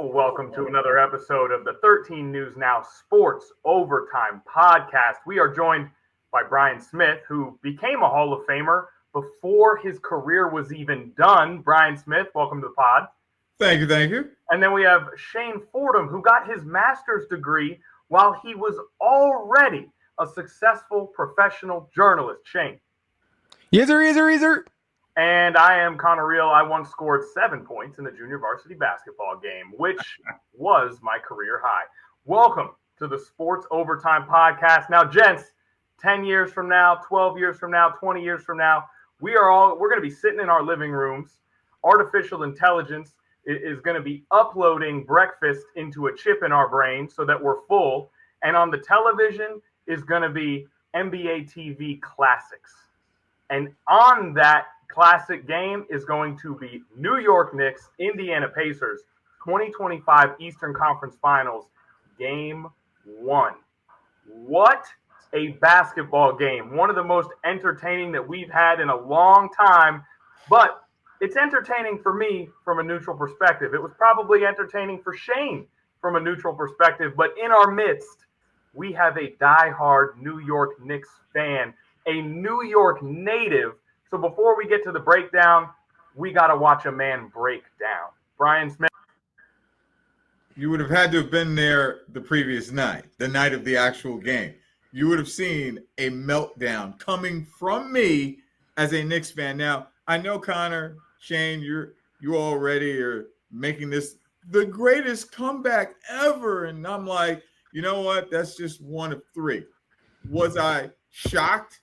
Welcome to another episode of the 13 News Now Sports Overtime Podcast. We are joined by Brian Smith, who became a Hall of Famer before his career was even done. Brian Smith, welcome to the pod. Thank you. And then we have Shane Fordham, who got his master's degree while he was already a successful professional journalist. Shane. Yes, sir. And I am Connor Reel. I once scored 7 points in the junior varsity basketball game, which was my career high. Welcome to the Sports Overtime Podcast. Now, gents, 10 years from now, 12 years from now, 20 years from now, we're going to be sitting in our living rooms. Artificial intelligence is going to be uploading breakfast into a chip in our brain so that we're full. And on the television is going to be NBA TV classics. And on that classic game is going to be New York Knicks, Indiana Pacers, 2025 Eastern Conference Finals, Game 1. What a basketball game. One of the most entertaining that we've had in a long time, but it's entertaining for me from a neutral perspective. It was probably entertaining for Shane from a neutral perspective, but in our midst, we have a diehard New York Knicks fan, a New York native. So before we get to the breakdown, we got to watch a man break down. Brian Smith. You would have had to have been there the previous night, the night of the actual game. You would have seen a meltdown coming from me as a Knicks fan. Now, I know, Connor, Shane, you already are making this the greatest comeback ever. And I'm like, you know what? That's just one of three. Was I shocked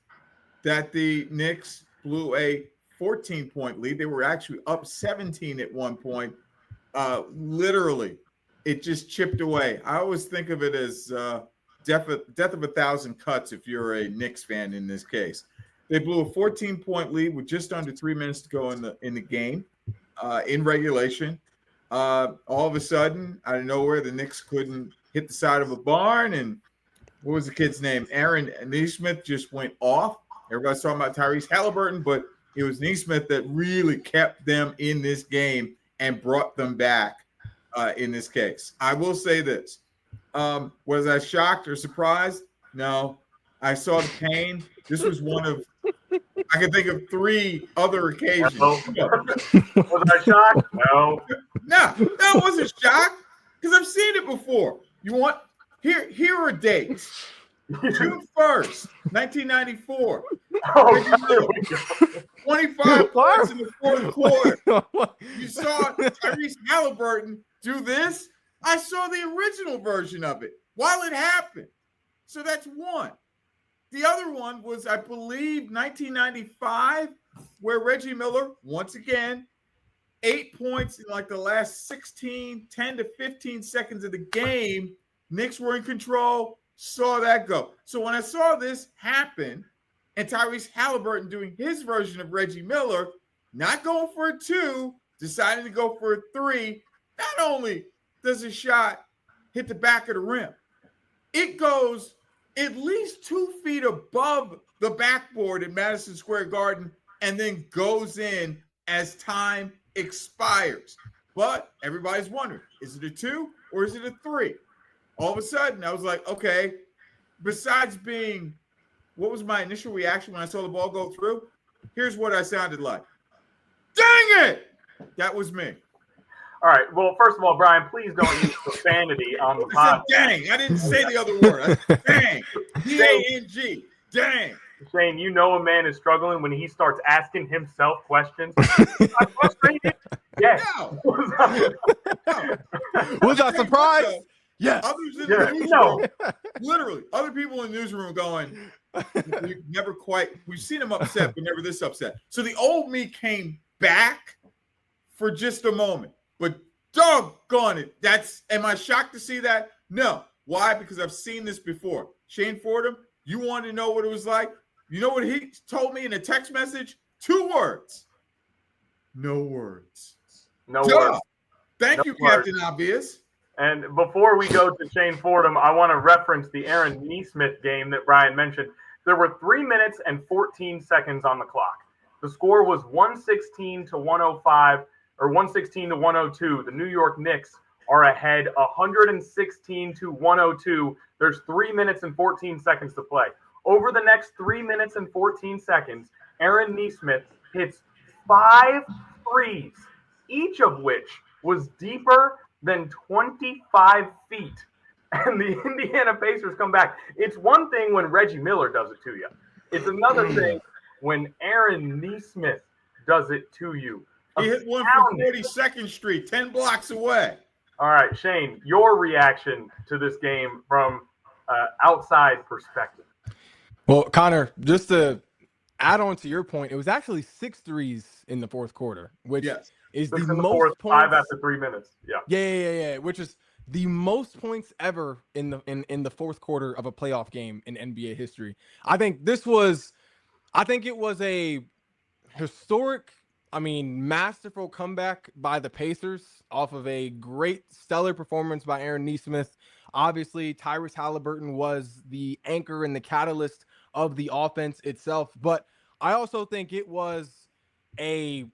that the Knicks blew a 14-point lead? They were actually up 17 at one point. Literally, it just chipped away. I always think of it as death of a thousand cuts if you're a Knicks fan in this case. They blew a 14-point lead with just under 3 minutes to go in the game, in regulation. All of a sudden, out of nowhere, the Knicks couldn't hit the side of a barn. And what was the kid's name? Aaron Nesmith just went off. Everybody's talking about Tyrese Haliburton, but it was Nesmith that really kept them in this game and brought them back in this case. I will say this. Was I shocked or surprised? No. I saw the pain. This was one of – I can think of 3 other occasions. No. Was I shocked? No. No, I wasn't shocked because I've seen it before. You want – here are dates. June 1st, 1994. 25 points in the fourth quarter. You saw Tyrese Haliburton do this. I saw the original version of it while it happened. So that's one. The other one was, I believe, 1995, where Reggie Miller, once again, 8 points in like the last 10 to 15 seconds of the game. Knicks were in control. Saw that go. So when I saw this happen and Tyrese Haliburton doing his version of Reggie Miller, not going for a 2, deciding to go for a 3, not only does a shot hit the back of the rim, it goes at least 2 feet above the backboard in Madison Square Garden and then goes in as time expires. But everybody's wondering, is it a 2 or is it a 3? All of a sudden, I was like, okay, besides being, what was my initial reaction when I saw the ball go through? Here's what I sounded like. Dang it! That was me. All right. Well, first of all, Brian, please don't use profanity on the I podcast. said dang. I didn't say the other word. I said dang. D-A-N-G. Dang. Shane, you know a man is struggling when he starts asking himself questions. I'm frustrated. Yes. No. Was I surprised? Yes. Others in the newsroom, literally, other people in the newsroom going, we've seen him upset, but never this upset. So the old me came back for just a moment. But doggone it. Am I shocked to see that? No. Why? Because I've seen this before. Shane Fordham, you want to know what it was like? You know what he told me in a text message? 2 words. No words. No words. Thank you, Captain Obvious. And before we go to Shane Fordham, I want to reference the Aaron Nesmith game that Brian mentioned. There were 3 minutes and 14 seconds on the clock. The score was 116 to 105, or 116 to 102. The New York Knicks are ahead 116-102. There's 3 minutes and 14 seconds to play. Over the next 3 minutes and 14 seconds, Aaron Nesmith hits 5 threes, each of which was deeper than 25 feet. And the Indiana Pacers come back. It's one thing when Reggie Miller does it to you. It's another thing when Aaron Nesmith does it to you. He hit one from 42nd Street, 10 blocks away. All right, Shane, your reaction to this game from outside perspective. Well, Connor, just to add on to your point, it was actually 6 threes in the fourth quarter, which is the most points. 5 after 3 minutes. Yeah. Which is the most points ever in the fourth quarter of a playoff game in NBA history. I think it was a historic, masterful comeback by the Pacers off of a great, stellar performance by Aaron Nesmith. Obviously, Tyrese Haliburton was the anchor and the catalyst of the offense itself, but I also think it was a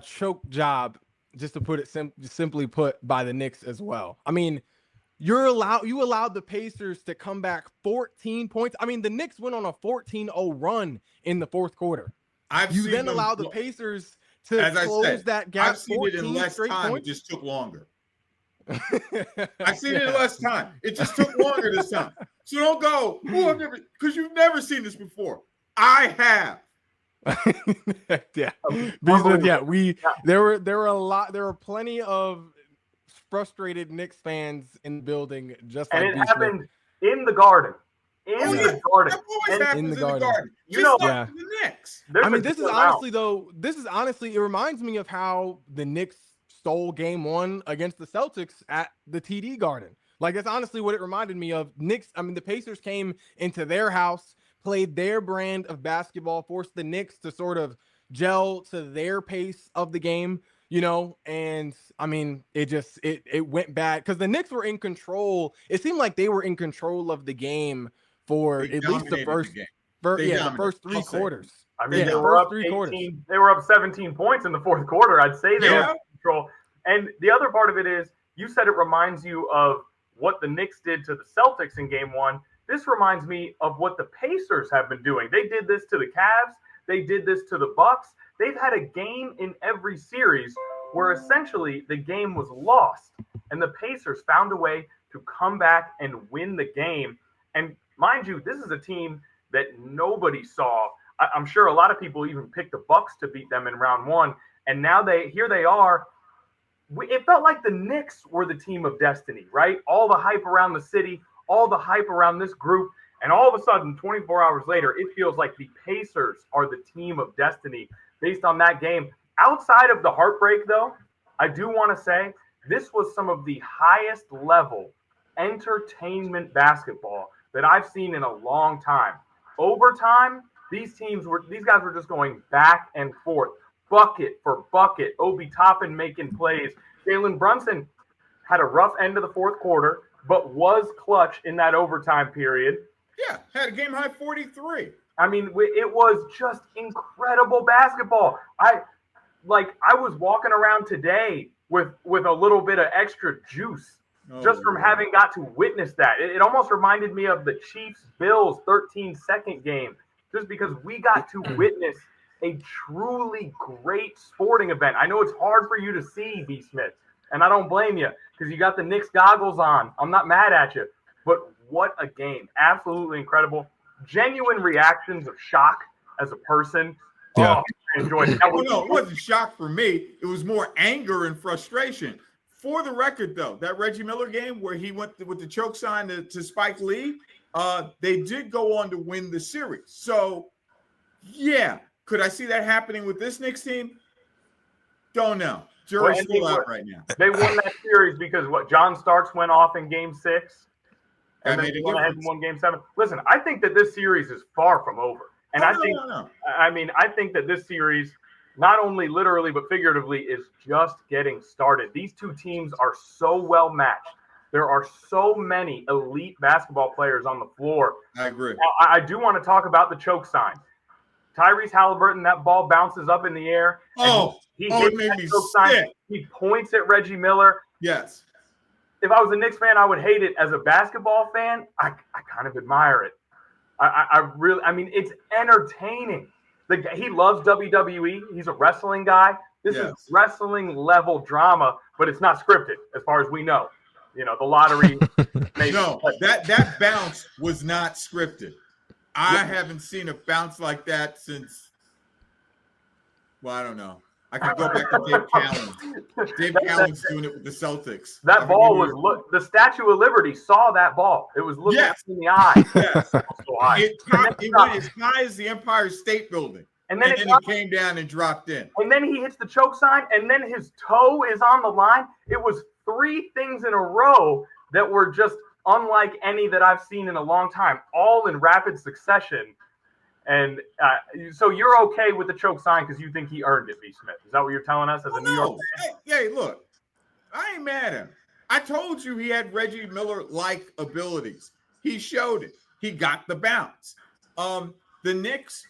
choke job, just to put it simply put, by the Knicks as well. You allowed the Pacers to come back 14 points. The Knicks went on a 14-0 run in the fourth quarter. You then allowed the Pacers to close that gap. I've seen it in less time. Points. It just took longer. I've seen it in less time. It just took longer this time. So don't go, because you've never seen this before. I have. There were plenty of frustrated Knicks fans in the building, just and like it happened in the Garden. In the Garden. That always happens in the Garden. The Knicks. This is honestly, it reminds me of how the Knicks stole game 1 against the Celtics at the TD Garden. Like, that's honestly what it reminded me of. The Pacers came into their house, played their brand of basketball, forced the Knicks to sort of gel to their pace of the game, and it went bad because the Knicks were in control. It seemed like they were in control of the game for at least the first 3 quarters. They were up 18. They were up 17 points in the fourth quarter. I'd say they were in control. And the other part of it is, you said it reminds you of what the Knicks did to the Celtics in game 1. This reminds me of what the Pacers have been doing. They did this to the Cavs. They did this to the Bucks. They've had a game in every series where essentially the game was lost, and the Pacers found a way to come back and win the game. And mind you, this is a team that nobody saw. I'm sure a lot of people even picked the Bucks to beat them in round 1, and now here they are. It felt like the Knicks were the team of destiny, right? All the hype around the city, all the hype around this group, and all of a sudden, 24 hours later, it feels like the Pacers are the team of destiny based on that game. Outside of the heartbreak, though, I do want to say this was some of the highest level entertainment basketball that I've seen in a long time. Overtime, these guys were just going back and forth, bucket for bucket. Obi Toppin making plays. Jalen Brunson had a rough end of the fourth quarter, but was clutch in that overtime period. Yeah, had a game high 43. It was just incredible basketball. I was walking around today with a little bit of extra juice just from having got to witness that. It almost reminded me of the Chiefs-Bills 13-second game, just because we got to witness a truly great sporting event. I know it's hard for you to see, B. Smith, and I don't blame you because you got the Knicks goggles on. I'm not mad at you, but what a game. Absolutely incredible. Genuine reactions of shock as a person. Yeah. Oh, I enjoyed it. It wasn't shock for me. It was more anger and frustration. For the record, though, that Reggie Miller game where he went with the choke sign to Spike Lee, they did go on to win the series. So, yeah. Could I see that happening with this Knicks team? Don't know. Jury's still out right now. They won that series because John Starks went off in game 6. And then went ahead and won game 7. Listen, I think that this series is far from over. And I think that this series, not only literally but figuratively, is just getting started. These two teams are so well matched. There are so many elite basketball players on the floor. I agree. Now, I do want to talk about the choke sign. Tyrese Haliburton, that ball bounces up in the air. He hits that choke sign. He points at Reggie Miller. Yes. if I was a Knicks fan, I would hate it. As a basketball fan, I kind of admire it. I really, I mean, it's entertaining. He loves WWE. He's a wrestling guy. This is wrestling level drama, but it's not scripted as far as we know. You know, the lottery. No, that bounce was not scripted. I haven't seen a bounce like that since, well, I don't know. I could go back to Dave Callens. Dave Callens doing it with the Celtics. That ball was the Statue of Liberty saw that ball. It was looking in the eye. Yes. So high. It went as high as the Empire State Building. And then it came down and dropped in. And then he hits the choke sign, and then his toe is on the line. It was 3 things in a row that were just unlike any that I've seen in a long time, all in rapid succession. And so you're okay with the choke sign because you think he earned it, B. Smith. Is that what you're telling us as a New York fan? Hey, look, I ain't mad at him. I told you he had Reggie Miller-like abilities. He showed it. He got the bounce. The Knicks,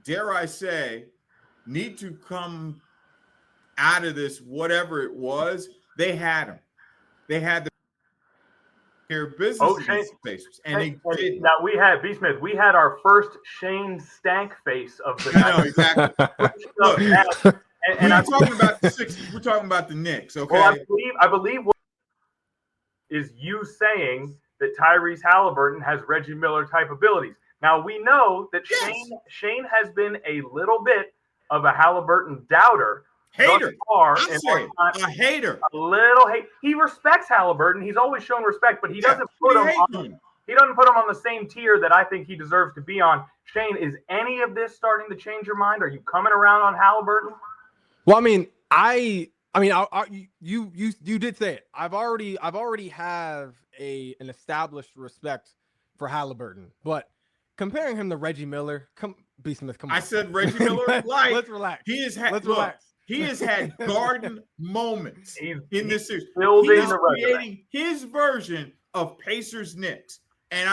dare I say, need to come out of this, whatever it was. They had him. They had the business faces, and they did. Now we had B. Smith. We had our first Shane Stank face of the night. I know exactly. Look, and we're talking about the Sixers. We're talking about the Knicks. Okay. Well, I believe what is you saying that Tyrese Haliburton has Reggie Miller type abilities. Now we know that Shane has been a little bit of a Haliburton doubter. Hater. A hater. A little hate. He respects Haliburton. He's always shown respect, but he doesn't put him on. He doesn't put him on the same tier that I think he deserves to be on. Shane, is any of this starting to change your mind? Are you coming around on Haliburton? Well, you did say it. I've already have an established respect for Haliburton, but comparing him to Reggie Miller, B. Smith, come on. I said Reggie Miller. Let's relax. Relax. He has had garden moments in this series. He's creating his version of Pacers Knicks. And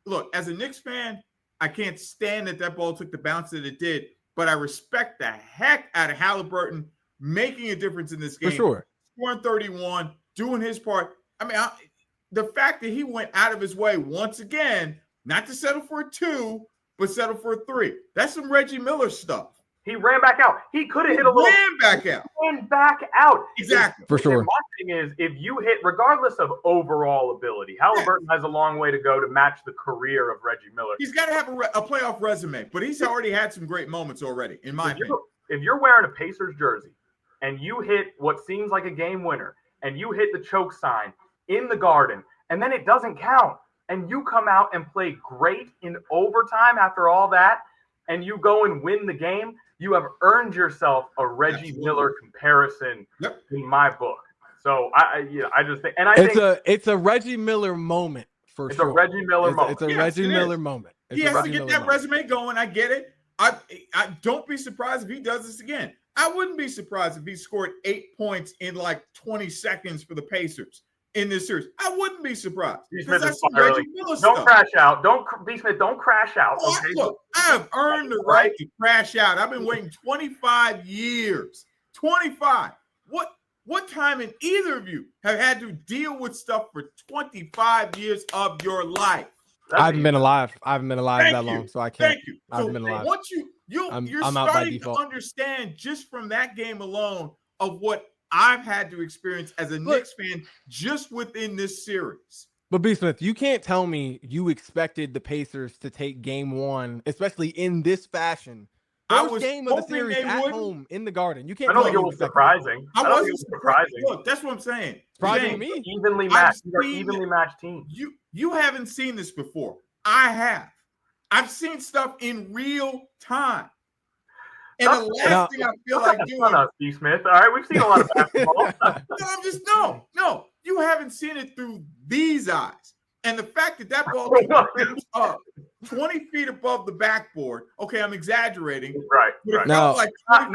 look, as a Knicks fan, I can't stand that ball took the bounce that it did, but I respect the heck out of Haliburton making a difference in this game. For sure. Scoring 31, doing his part. I mean, the fact that he went out of his way once again, not to settle for a 2, but settle for a 3. That's some Reggie Miller stuff. He ran back out. He could have hit a little. Ran back out. Exactly. For sure. My thing is, if you hit, regardless of overall ability, Haliburton has a long way to go to match the career of Reggie Miller. He's got to have a playoff resume, but he's already had some great moments already, in my opinion. If you're wearing a Pacers jersey and you hit what seems like a game winner and you hit the choke sign in the Garden and then it doesn't count and you come out and play great in overtime after all that and you go and win the game, you have earned yourself a Reggie Miller comparison in my book. So I just think, and it's a Reggie Miller moment for sure. It's a Reggie Miller moment. It's a Reggie Miller moment. He has to get that resume going. I get it. I don't be surprised if he does this again. I wouldn't be surprised if he scored 8 points in like 20 seconds for the Pacers in this series. I wouldn't be surprised. Don't crash out. B. Smith, don't crash out. Okay? Look, I have earned the right to crash out. I've been waiting 25 years. 25. What time in either of you have had to deal with stuff for 25 years of your life? I haven't been alive that long, so I can't. Thank you. I haven't been alive. Once you're starting to understand just from that game alone of what I've had to experience as a Knicks fan just within this series. But B. Smith, you can't tell me you expected the Pacers to take game 1, especially in this fashion. First game of the series at home in the Garden. You can't. I don't think it was surprising. I wasn't surprising. Look, that's what I'm saying. Surprising to me. Evenly matched team. You haven't seen this before. I have. I've seen stuff in real time. And the last thing I feel like doing. Not us, D. Smith. All right, we've seen a lot of basketball. No. You haven't seen it through these eyes. And the fact that ball is up 20 feet above the backboard. Okay, I'm exaggerating. Right. No,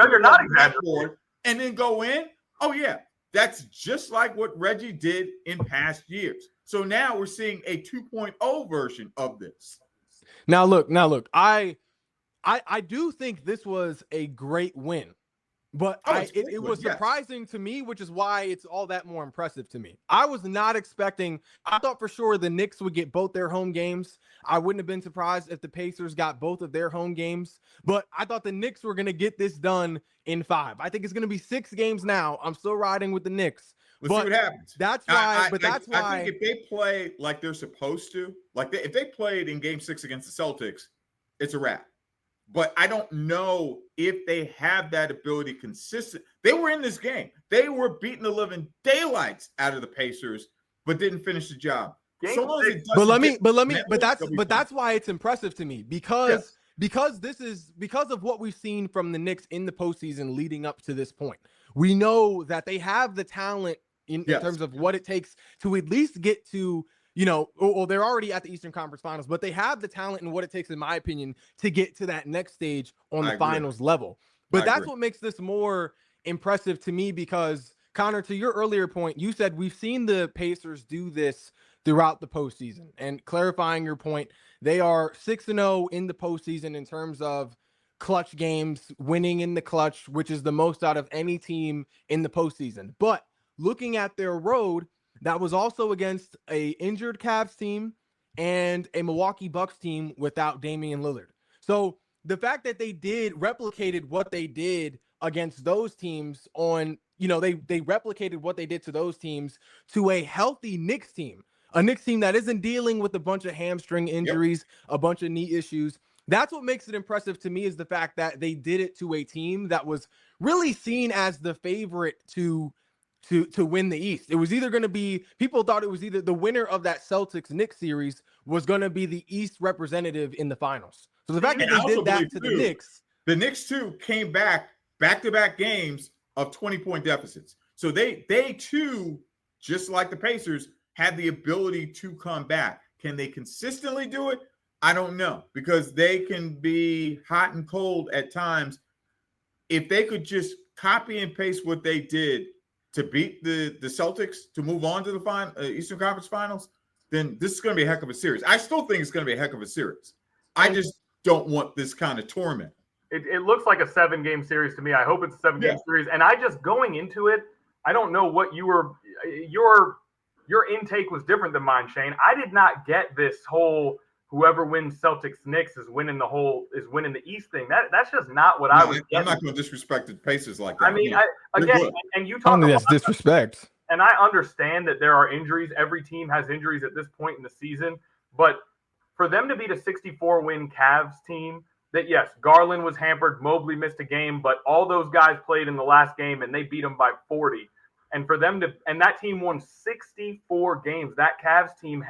you're not exaggerating. And then go in. Oh yeah, that's just like what Reggie did in past years. So now we're seeing a 2.0 version of this. Now look. I do think this was a great win But it was surprising to me, which is why it's all that more impressive to me. I was not expecting. I thought for sure the Knicks would get both their home games. I wouldn't have been surprised if the Pacers got both of their home games. But I thought the Knicks were going to get this done in 5. I think it's going to be 6 games now. I'm still riding with the Knicks. Let's see what happens. That's why. I think if they play like they're supposed to, if they played in Game 6 against the Celtics, it's a wrap. But I don't know if they have that ability consistent. They were in this game. They were beating the living daylights out of the Pacers, but didn't finish the job. But that's why it's impressive to me because of what we've seen from the Knicks in the postseason leading up to this point. We know that they have the talent in terms of what it takes to at least get to, they're already at the Eastern Conference Finals, but they have the talent and what it takes, in my opinion, to get to that next stage on the finals level. But that's what makes this more impressive to me because, Connor, to your earlier point, you said we've seen the Pacers do this throughout the postseason. And clarifying your point, they are 6-0 in the postseason in terms of clutch games, winning in the clutch, which is the most out of any team in the postseason. But looking at their road, that was also against a injured Cavs team and a Milwaukee Bucks team without Damian Lillard. So the fact that they replicated what they did against those teams they replicated what they did to those teams to a healthy Knicks team, a Knicks team that isn't dealing with a bunch of hamstring injuries, a bunch of knee issues. That's what makes it impressive to me is the fact that they did it to a team that was really seen as the favorite to win the East. It was either going to be, people thought it was either the winner of that Celtics-Knicks series was going to be the East representative in the finals. So the fact that they did that to the Knicks too came back-to-back games of 20-point deficits. So they too, just like the Pacers, had the ability to come back. Can they consistently do it? I don't know, because they can be hot and cold at times. If they could just copy and paste what they did to beat the Celtics to move on to the Eastern Conference Finals, then this is going to be a heck of a series. I still think it's going to be a heck of a series. I just don't want this kind of torment. It looks like a 7-game series to me. I hope it's a 7-game series. And I just, going into it, I don't know what your intake was different than mine, Shane. I did not get this whole whoever wins Celtics Knicks is winning the East thing. That's just not what I was getting. I'm not going to disrespect the Pacers like that. I mean, and you talk about that's disrespect. And I understand that there are injuries. Every team has injuries at this point in the season. But for them to beat a 64-win Cavs team, that yes, Garland was hampered, Mobley missed a game, but all those guys played in the last game and they beat them by 40. And for them and that team won 64 games. That Cavs team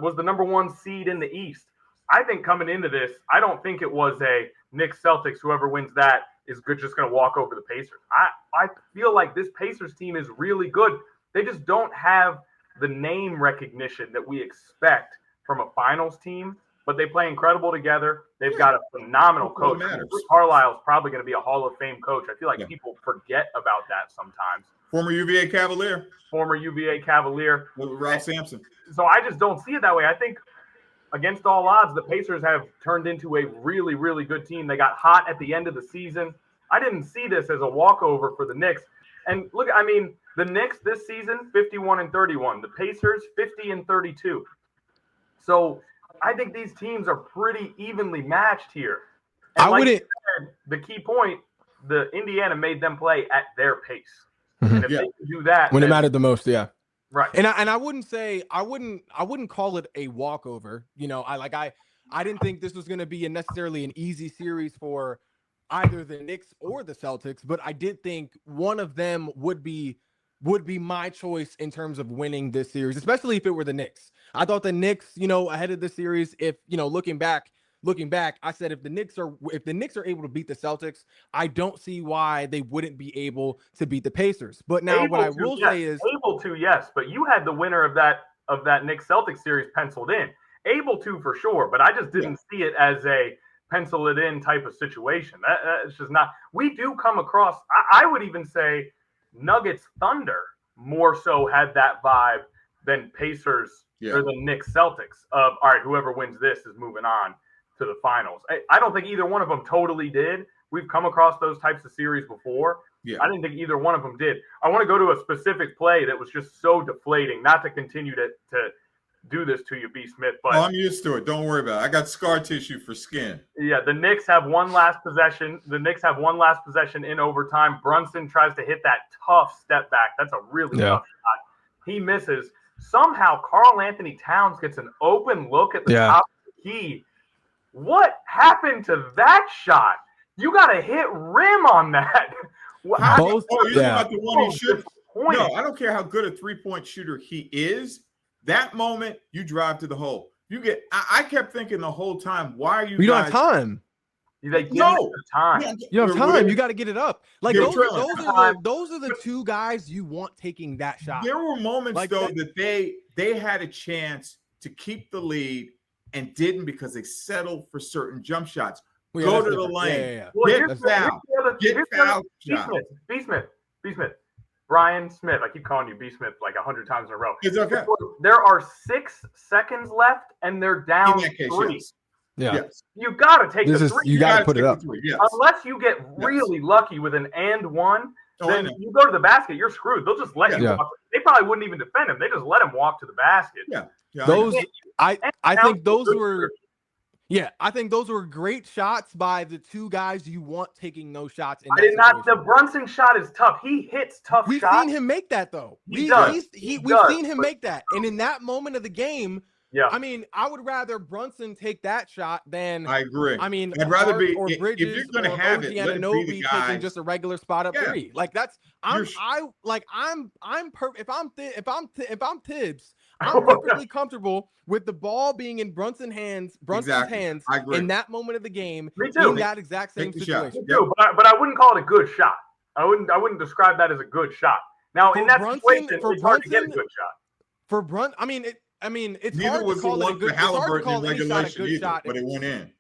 was the number 1 seed in the East. I think coming into this, I don't think it was a Knicks Celtics, whoever wins that is just going to walk over the Pacers. I feel like this Pacers team is really good. They just don't have the name recognition that we expect from a finals team, but they play incredible together. They've got a phenomenal coach. Bruce Carlisle is probably going to be a Hall of Fame coach. I feel like people forget about that sometimes. Former UVA Cavalier. With Ralph Sampson. So I just don't see it that way. I think against all odds, the Pacers have turned into a really, really good team. They got hot at the end of the season. I didn't see this as a walkover for the Knicks. And look, I mean, the Knicks this season, 51-31. The Pacers, 50-32. So I think these teams are pretty evenly matched here. And the key point, the Indiana made them play at their pace. Mm-hmm. And if they could do that when it mattered the most, right. And I wouldn't say I wouldn't call it a walkover. I didn't think this was going to be necessarily an easy series for either the Knicks or the Celtics, but I did think one of them would be my choice in terms of winning this series, especially if it were the Knicks. I thought the Knicks, ahead of the series, if looking back, I said if the Knicks are able to beat the Celtics, I don't see why they wouldn't be able to beat the Pacers. But now what I will say is able to, yes, but you had the winner of that Knicks Celtics series penciled in. Able to for sure, but I just didn't see it as a pencil it in type of situation. That's just not. We do come across. I would even say Nuggets Thunder more so had that vibe than Pacers or the Knicks Celtics of, all right, whoever wins this is moving on to the finals. I don't think either one of them totally did, we've come across those types of series before. Yeah. I didn't think either one of them did. I want to go to a specific play that was just so deflating, not to continue to do this to you, B. Smith. But I'm used to it. Don't worry about it. I got scar tissue for skin. Yeah, the Knicks have one last possession. The Knicks have one last possession in overtime. Brunson tries to hit that tough step back. That's a really tough shot. He misses. Somehow, Karl Anthony Towns gets an open look at the top of the key. What happened to that shot? You got to hit rim on that. About the one he should. No, I don't care how good a three-point shooter he is. That moment, you drive to the hole. You get. I kept thinking the whole time, why are you? You don't have time. They give you time. You have time. You got to get it up. Like those are the two guys you want taking that shot. There were moments that they had a chance to keep the lead and didn't because they settled for certain jump shots. Go to the lane. Get foul. Get foul. B. Smith. Brian Smith. I keep calling you B. Smith like 100 times in a row. It's okay. There are 6 seconds left, and they're down 3. Yes. Yeah. Yes. You got to take the 3. You got to put it up. Yes. Unless you get really lucky with an and one, then you go to the basket, you're screwed. They'll just let you walk. They probably wouldn't even defend him. They just let him walk to the basket. Yeah. I think those were I think those were great shots by the two guys you want taking those shots. The Brunson shot is tough. He hits tough shots. We've seen him make that though. We've seen him make that. And in that moment of the game, I mean, I would rather Brunson take that shot than I agree. I mean, I'd rather be or Bridges if you're going to have it, let it be the guy taking just a regular spot up 3. Like that's if I'm Tibbs, I'm perfectly comfortable with the ball being in Brunson's hands in that moment of the game. Me too. In that exact same situation. Me too, but I wouldn't call it a good shot. I wouldn't describe that as a good shot. Now in that situation, it's hard to get a good shot. For Brunson, it's neither hard was to call the it a one good for Haliburton in regulation either, but it went in.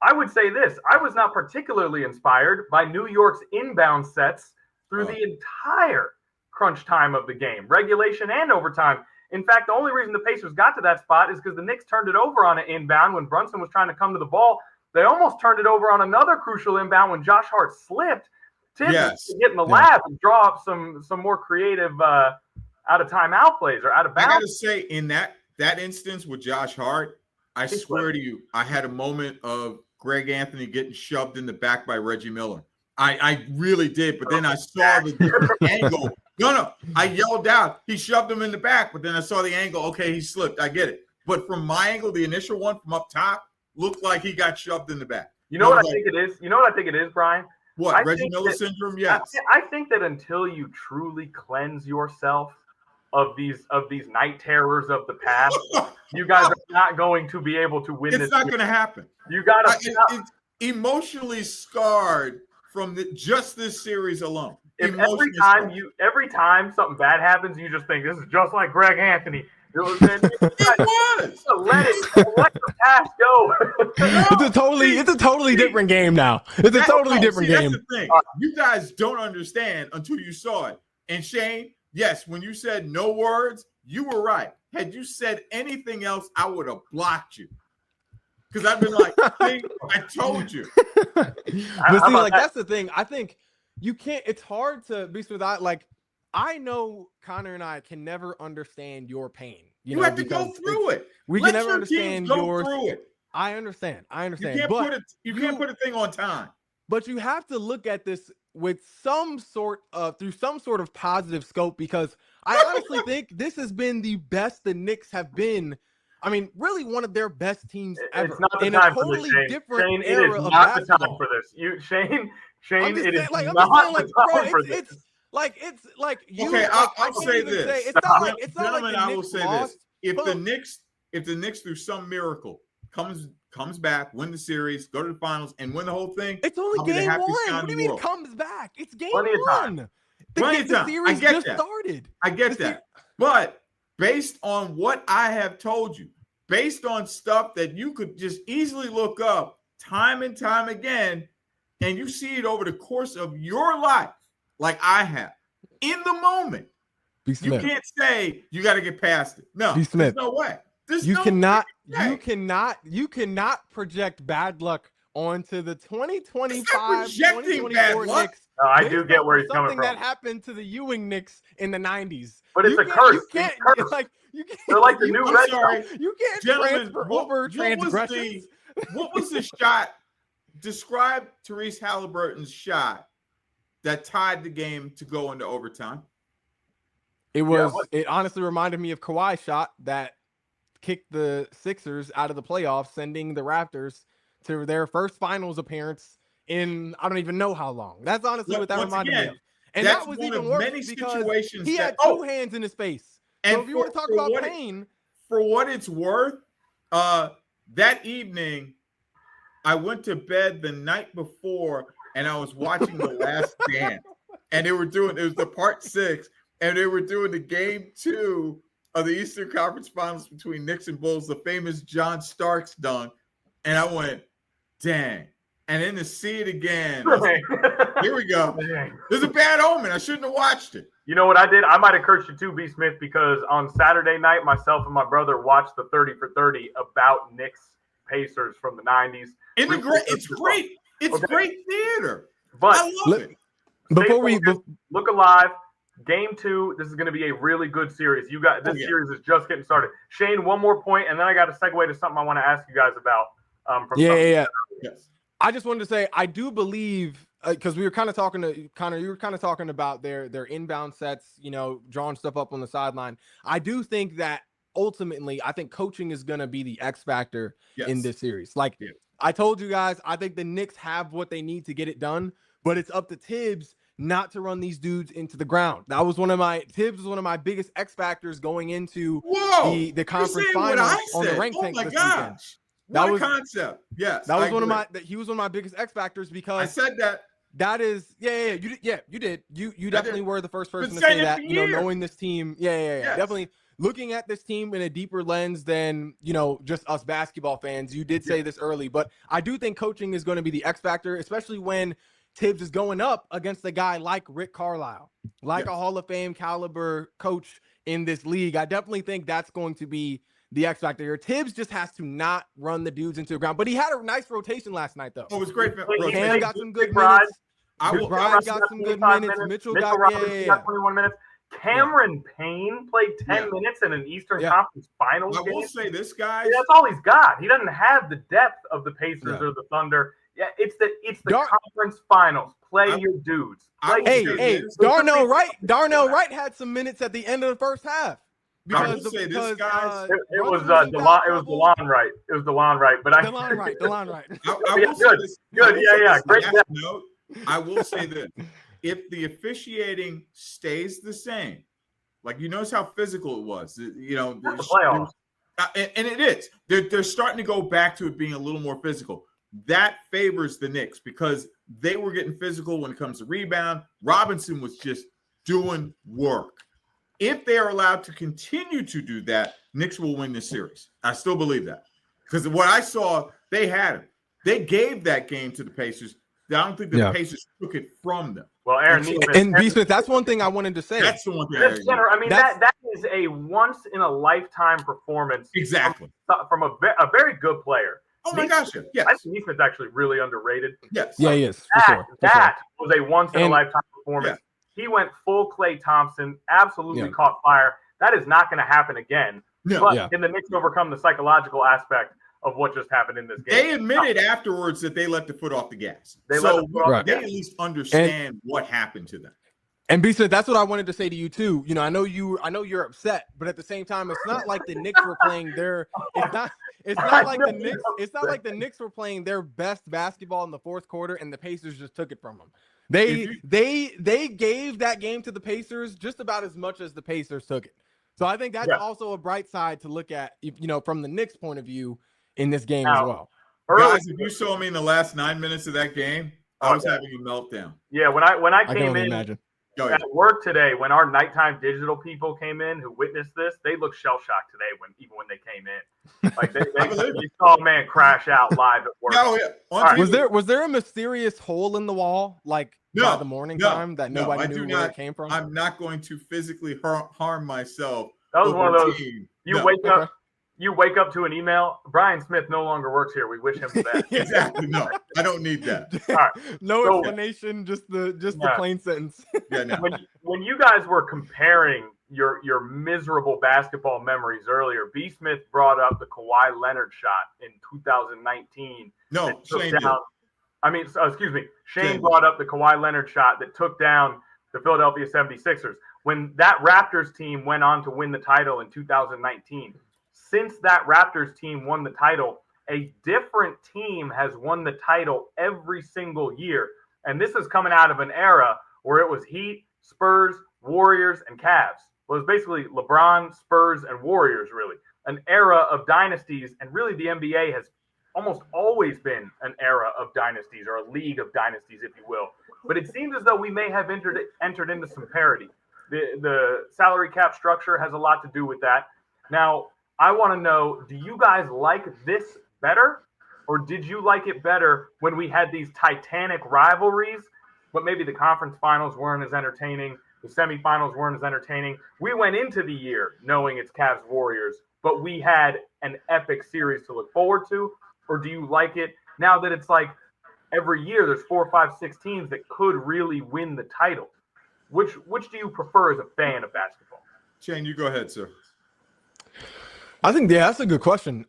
I would say this. I was not particularly inspired by New York's inbound sets through the entire crunch time of the game, regulation and overtime. In fact, the only reason the Pacers got to that spot is because the Knicks turned it over on an inbound when Brunson was trying to come to the ball. They almost turned it over on another crucial inbound when Josh Hart slipped. Tim to get in the lab and draw up some more creative out of timeout plays or out of bounds. I got to say, in that instance with Josh Hart, I swear to you, I had a moment of Greg Anthony getting shoved in the back by Reggie Miller. I really did, but then I saw the different angle. No, I yelled out. He shoved him in the back, but then I saw the angle. Okay, he slipped. I get it. But from my angle, the initial one from up top looked like he got shoved in the back. You know what I think it is? You know what I think it is, Brian? What, Reggie Miller syndrome? Yes. I think that until you truly cleanse yourself of these night terrors of the past, you guys are not going to be able to win. It's not going to happen. You got to. It's emotionally scarred from just this series alone. If every time something bad happens, you just think this is just like Greg Anthony. It was. Let the past go. It's a totally different game now. It's a totally different game. That's the thing. You guys don't understand until you saw it. And Shane, yes, when you said no words, you were right. Had you said anything else, I would have blocked you. Because I've been like, see, I told you. But see, like that's the thing. I think you can't. It's hard to be without. Like, I know Connor and I can never understand your pain. You have to go through it. We can never understand yours. Through it. I understand. You can't put a thing on time. But you have to look at this with through some sort of positive scope, because I honestly think this has been the best the Knicks have been. I mean, really one of their best teams ever. It's not the in time a totally for this, different Shane, era it is of not basketball. the time for this. Shane, I'm just it is saying, not the time for this. It's like you. Okay, I'll say this. It's not like the I will Knicks say lost. this: if the Knicks through some miracle comes back, win the series, go to the finals, and win the whole thing, it's only game one. What do you mean comes back? It's game one. The series just started. I get that, but based on what I have told you, based on stuff that you could just easily look up time and time again, and you see it over the course of your life, like I have, in the moment, you can't say you got to get past it. No, there's no way. You cannot project bad luck onto the projecting bad 2025-2024 luck. Knicks. I do get where he's coming something from. that happened to the Ewing Knicks in the 90s. But it's a curse. You can't Curse. you can't. They're like the new I'm Red sorry, Sox. You can't gentlemen. transfer over transgressions. What was the shot? Describe Tyrese Haliburton's shot that tied the game to go into overtime. It honestly reminded me of Kawhi's shot that kicked the Sixers out of the playoffs, sending the Raptors to their first finals appearance in I don't even know how long. That's honestly what that reminded me of. And that was even worse because he had two hands in his face. And so if you want to talk about pain, for what it's worth, that evening I went to bed the night before and I was watching The Last Dance, and it was the part 6, and they were doing the game 2 of the Eastern Conference Finals between Knicks and Bulls, the famous John Starks dunk, and I went, dang. And then to see it again, here we go. There's a bad omen. I shouldn't have watched it. You know what I did? I might have cursed you too, B. Smith, because on Saturday night, myself and my brother watched the 30 for 30 about Knicks Pacers from the 90s. It's great. It's great theater. But I love it. Before we look alive, Game 2, this is going to be a really good series. Series is just getting started. Shane, one more point, and then I got a segue to something I want to ask you guys about. Yes. I just wanted to say I do believe because we were kind of talking to Connor. You were kind of talking about their inbound sets, drawing stuff up on the sideline. I do think that ultimately, I think coaching is going to be the X factor in this series. I told you guys, I think the Knicks have what they need to get it done, but it's up to Tibbs not to run these dudes into the ground. Tibbs was one of my biggest X factors going into the conference finals on the rank tank this weekend. What a concept. Yes. That was he was one of my biggest X factors because I said that. That is, you did. You definitely were the first person to say that, knowing this team. Yes. Definitely looking at this team in a deeper lens than, just us basketball fans. You did say this early, but I do think coaching is going to be the X factor, especially when Tibbs is going up against a guy like Rick Carlisle, a Hall of Fame caliber coach in this league. I definitely think that's going to be the X factor here. Tibbs just has to not run the dudes into the ground, but he had a nice rotation last night, though. Oh, it was great. Cam got some good minutes. Brian got some good minutes. Mitchell got 21 minutes. Cameron Payne played 10 minutes in an Eastern Conference Finals game. I will say this, guys. That's all he's got. He doesn't have the depth of the Pacers or the Thunder. Yeah, it's the conference finals. Play your dudes. Darnell Wright had some minutes at the end of the first half. I will say this, guys. It was DeLon Wright. It was DeLon Wright. But DeLon Wright. I will say this. Good. Yeah. Great note. I will say this. If the officiating stays the same, you notice how physical it was. The playoffs. And it is. They're starting to go back to it being a little more physical. That favors the Knicks because they were getting physical when it comes to rebound. Robinson was just doing work. If they are allowed to continue to do that, Knicks will win this series. I still believe that. Because what I saw, they had him. They gave that game to the Pacers. I don't think the Pacers took it from them. Well, Aaron and B. Smith, that's one thing I wanted to say. That's the one thing. That is a once in a lifetime performance. Exactly. From a very good player. Oh my gosh! Yes. I think Nesmith's actually really underrated. Yes. Yeah, he is. That was a once in a lifetime performance. Yeah. He went full Klay Thompson. Absolutely caught fire. That is not going to happen again. No. But can the Knicks overcome the psychological aspect of what just happened in this game? They admitted afterwards that they let the foot off the gas. They at least understand what happened to them. And B said, that's what I wanted to say to you too. I know you're upset, but at the same time, it's not like the Knicks were playing their. It's not like the Knicks were playing their best basketball in the fourth quarter, and the Pacers just took it from them. They gave that game to the Pacers just about as much as the Pacers took it. So I think that's also a bright side to look at, from the Knicks' point of view in this game as well. Guys, if you saw me in the last 9 minutes of that game, I was having a meltdown. Yeah, when I came can only in. Imagine. At work today, when our nighttime digital people came in who witnessed this, they looked shell-shocked today even when they came in. They saw a man crash out live at work. Oh, yeah. Was there a mysterious hole in the wall by the morning time that nobody knew where it came from? I'm not going to physically harm myself. That was one of those. You wake up. You wake up to an email. Brian Smith no longer works here. We wish him the best. Exactly. No, I don't need that. All right. No So- explanation, just the plain sentence. Yeah, no. When you guys were comparing your miserable basketball memories earlier, B. Smith brought up the Kawhi Leonard shot in 2019. No, that took Shane did. down, excuse me. Shane Shane. brought up the Kawhi Leonard shot that took down the Philadelphia 76ers. When that Raptors team went on to win the title in 2019, since that Raptors team won the title, a different team has won the title every single year. And this is coming out of an era where it was Heat, Spurs, Warriors, and Cavs. Well, it was basically LeBron, Spurs, and Warriors, really. An era of dynasties. And really, the NBA has almost always been an era of dynasties, or a league of dynasties, if you will. But it seems as though we may have entered into some parity. The salary cap structure has a lot to do with that. Now, I want to know, do you guys like this better? Or did you like it better when we had these titanic rivalries, but maybe the conference finals weren't as entertaining, the semifinals weren't as entertaining? We went into the year knowing it's Cavs Warriors, but we had an epic series to look forward to. Or do you like it now that it's like every year there's 4, 5, 6 teams that could really win the title? Which do you prefer as a fan of basketball? Shane, you go ahead, sir. I think, yeah, that's a good question.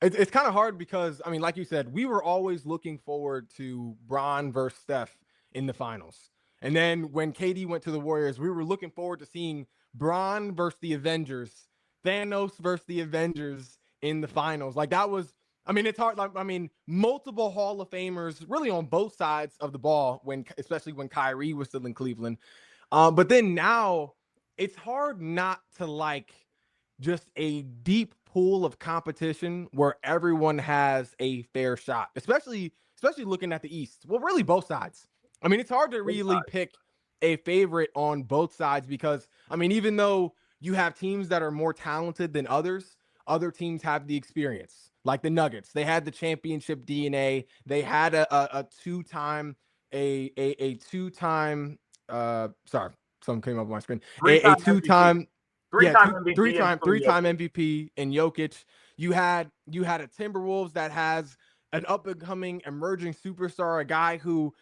It's kind of hard because, I mean, like you said, we were always looking forward to Bron versus Steph in the finals. And then when KD went to the Warriors, we were looking forward to seeing Bron versus the Avengers, Thanos versus the Avengers in the finals. Like, that was, I mean, it's hard. Like, I mean, multiple Hall of Famers really on both sides of the ball, especially when Kyrie was still in Cleveland. But then now it's hard not to like just a deep pool of competition where everyone has a fair shot, especially looking at the East. Well, really both sides. I mean, it's hard to really pick a favorite on both sides because, I mean, even though you have teams that are more talented than others, other teams have the experience. Like the Nuggets, they had the championship DNA. They had a two-time sorry, something came up on my screen. A two-time three-time MVP in Jokic. You had a Timberwolves that has an up-and-coming emerging superstar, a guy who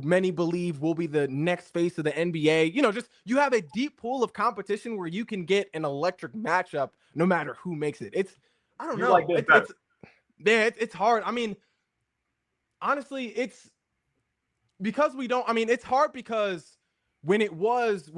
many believe will be the next face of the NBA. You know, just you have a deep pool of competition where you can get an electric matchup no matter who makes it. I don't know. It's hard. I mean, honestly, it's because we don't. I mean, it's hard because when it was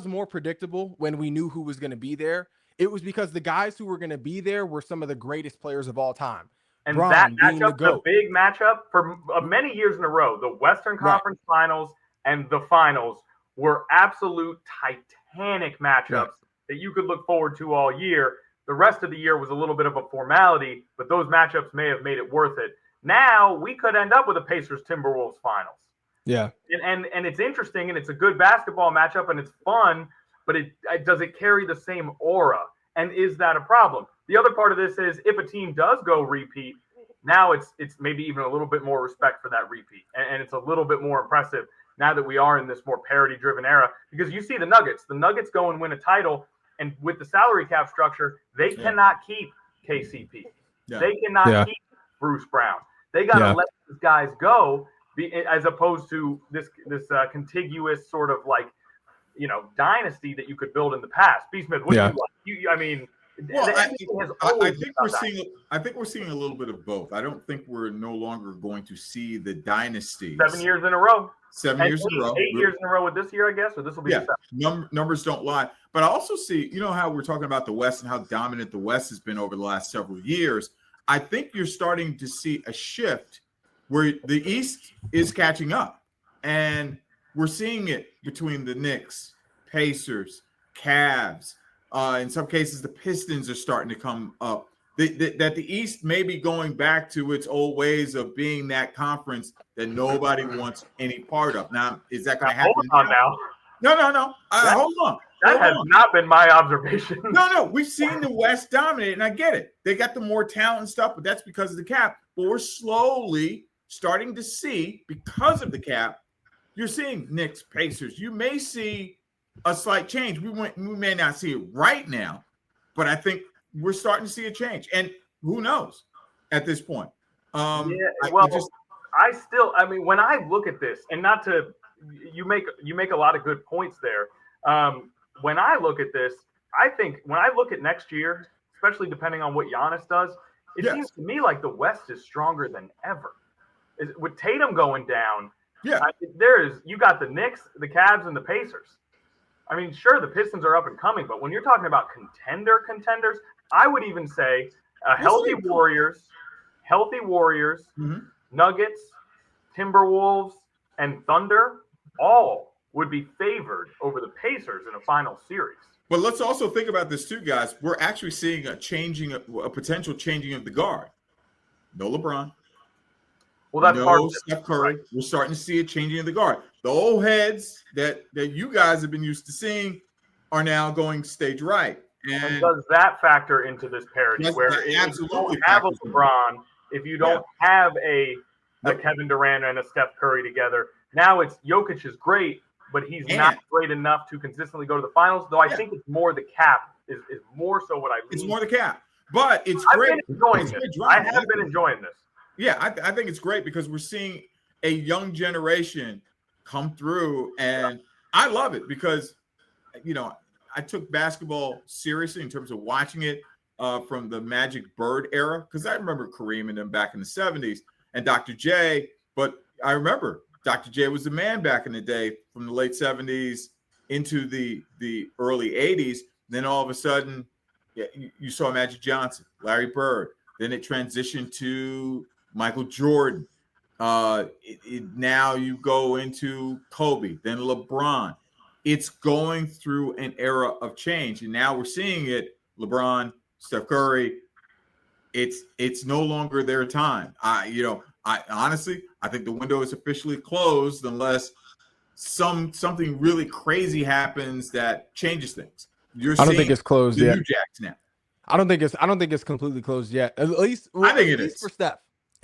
more predictable, when we knew who was going to be there, it was because the guys who were going to be there were some of the greatest players of all time. And Bron that being matchup, the big matchup for many years in a row, the Western Conference Finals and the Finals were absolute titanic matchups that you could look forward to all year. The rest of the year was a little bit of a formality, but those matchups may have made it worth it. Now we could end up with a Pacers-Timberwolves Finals. Yeah. And it's interesting, and it's a good basketball matchup, and it's fun, but does it carry the same aura? And is that a problem? The other part of this is if a team does go repeat, now it's maybe even a little bit more respect for that repeat. And it's a little bit more impressive now that we are in this more parity-driven era. Because you see the Nuggets. The Nuggets go and win a title, and with the salary cap structure, they cannot keep KCP. Yeah. They cannot keep Bruce Brown. They got to let these guys go, as opposed to this contiguous sort of like, dynasty that you could build in the past. B. Smith, what do you like? I mean, well, I think we're seeing a little bit of both. I don't think we're no longer going to see the dynasties. 7 years in a row. 7 years in a row. 8 years in a row with this year, I guess, or this will be the numbers don't lie. But I also see, how we're talking about the West and how dominant the West has been over the last several years. I think you're starting to see a shift where the East is catching up. And we're seeing it between the Knicks, Pacers, Cavs. In some cases, the Pistons are starting to come up. That the East may be going back to its old ways of being that conference that nobody wants any part of. Now, is that going to happen? Hold on now. No. Hold on. That has not been my observation. No. We've seen the West dominate, and I get it. They got the more talent and stuff, but that's because of the cap. But we're slowly starting to see, because of the cap, you're seeing Knicks, Pacers. You may see a slight change. We may not see it right now, but I think we're starting to see a change. And who knows at this point? I mean, when I look at this, and not to, you make a lot of good points there. When I look at this, I think when I look at next year, especially depending on what Giannis does, it seems to me like the West is stronger than ever. With Tatum going down, you got the Knicks, the Cavs, and the Pacers. I mean, sure, the Pistons are up and coming, but when you're talking about contenders, I would even say healthy Warriors, Nuggets, Timberwolves, and Thunder all would be favored over the Pacers in a final series. But let's also think about this too, guys. We're actually seeing a potential changing of the guard. No LeBron. Well, that's part of Steph Curry. Right. We're starting to see a changing of the guard. The old heads that you guys have been used to seeing are now going stage right. And does that factor into this parity where if you don't have a LeBron, if you don't have a Kevin Durant and a Steph Curry together, now it's Jokic is great, but he's not great enough to consistently go to the finals. Though I think it's more the cap is more so what I lean. It's more the cap. But it's great. I have been enjoying this. Yeah, I think it's great because we're seeing a young generation come through, and I love it because, I took basketball seriously in terms of watching it from the Magic Bird era, because I remember Kareem and them back in the 70s and Dr. J, but I remember Dr. J was the man back in the day from the late 70s into the early 80s. Then all of a sudden, you saw Magic Johnson, Larry Bird. Then it transitioned to Michael Jordan. Now you go into Kobe, then LeBron. It's going through an era of change, and now we're seeing it. LeBron, Steph Curry. It's no longer their time. I honestly think the window is officially closed unless something really crazy happens that changes things. I don't think it's closed yet. New Jacks now. I don't think it's completely closed yet. At least I think it is for Steph.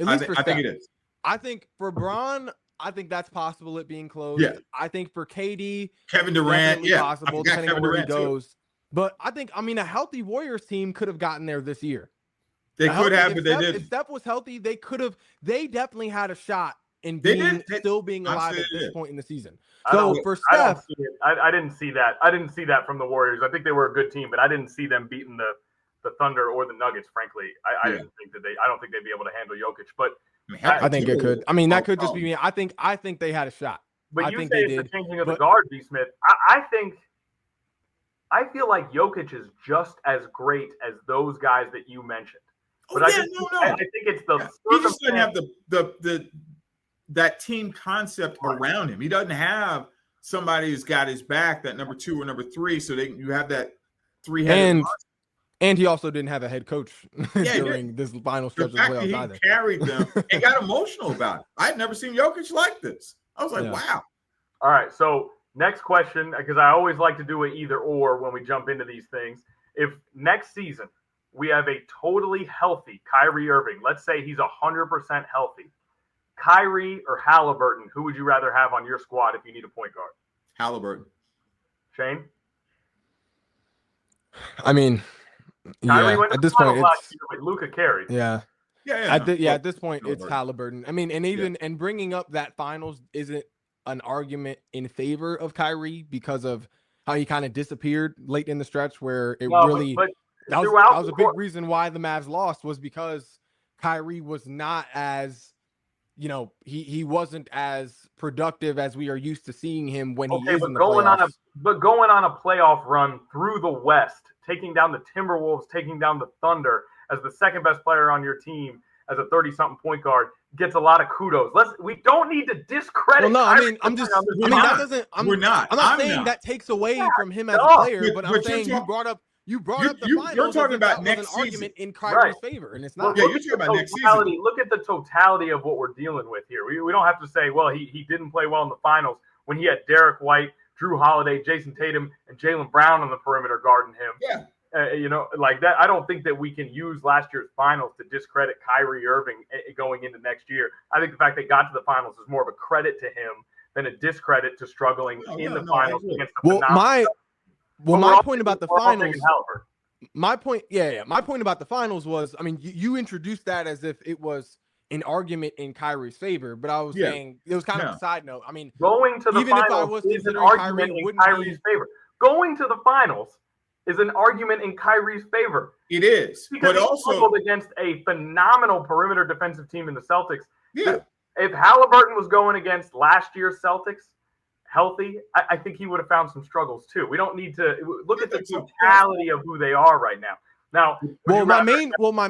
I think it is. I think for Bron, I think that's possible it being closed. Yeah. I think for KD, Kevin Durant, possible depending on where he goes. Too. But a healthy Warriors team could have gotten there this year. They could have, but they didn't. If Steph was healthy, they could have. They definitely had a shot in still being alive at this point in the season. So for Steph, I didn't see that. I didn't see that from the Warriors. I think they were a good team, but I didn't see them beating the Thunder or the Nuggets. Frankly, I didn't think that I don't think they'd be able to handle Jokic. But I think it could. That could just be me. I think they had a shot. But I you think say they it's did. the changing of the guard, B. Smith. I feel like Jokic is just as great as those guys that you mentioned. But I think it's the he just doesn't have that team concept around him. He doesn't have somebody who's got his back, that number 2 or number 3, so you have that 3-headed monster. And he also didn't have a head coach during this final stretch of the playoffs either. He carried them and got emotional about it. I'd never seen Jokic like this. I was like, wow. All right, so next question, because I always like to do an either or when we jump into these things. If next season we have a totally healthy Kyrie Irving, let's say he's 100% healthy, Kyrie or Haliburton, who would you rather have on your squad if you need a point guard? Haliburton. Shane? At this point, it's Luka carried. At this point, it's Haliburton. And bringing up that finals isn't an argument in favor of Kyrie because of how he kind of disappeared late in the stretch, where that was a big reason why the Mavs lost, was because Kyrie was not as, he wasn't as productive as we are used to seeing him when he is in the playoffs. But going on a playoff run through the West, taking down the Timberwolves, taking down the Thunder as the second best player on your team, as a 30-something point guard, gets a lot of kudos. We don't need to discredit. We're not. I'm not saying that takes away from him as a player, but I'm saying you brought up the finals. You're talking about next season. Argument in Kyrie's favor, and it's not. You're talking about next season. Look at the totality of what we're dealing with here. We don't have to say, well, he didn't play well in the finals when he had Derek White, Drew Holiday, Jason Tatum, and Jaylen Brown on the perimeter guarding him. Yeah. Like that. I don't think that we can use last year's finals to discredit Kyrie Irving going into next year. I think the fact they got to the finals is more of a credit to him than a discredit to struggling in the finals against the phenomenal. My point about the finals. my point, my point about the finals was, I mean, you introduced that as if it was an argument in Kyrie's favor, but I was saying it was kind of a side note. I mean, going to the even if I finals was is an considering argument Kyrie, in Kyrie's favor. Going to the finals is an argument in Kyrie's favor. It is, because but he also struggled against a phenomenal perimeter defensive team in the Celtics. Yeah. If Haliburton was going against last year's Celtics healthy, I think he would have found some struggles too. We don't need to look at the totality of who they are right now. Now, my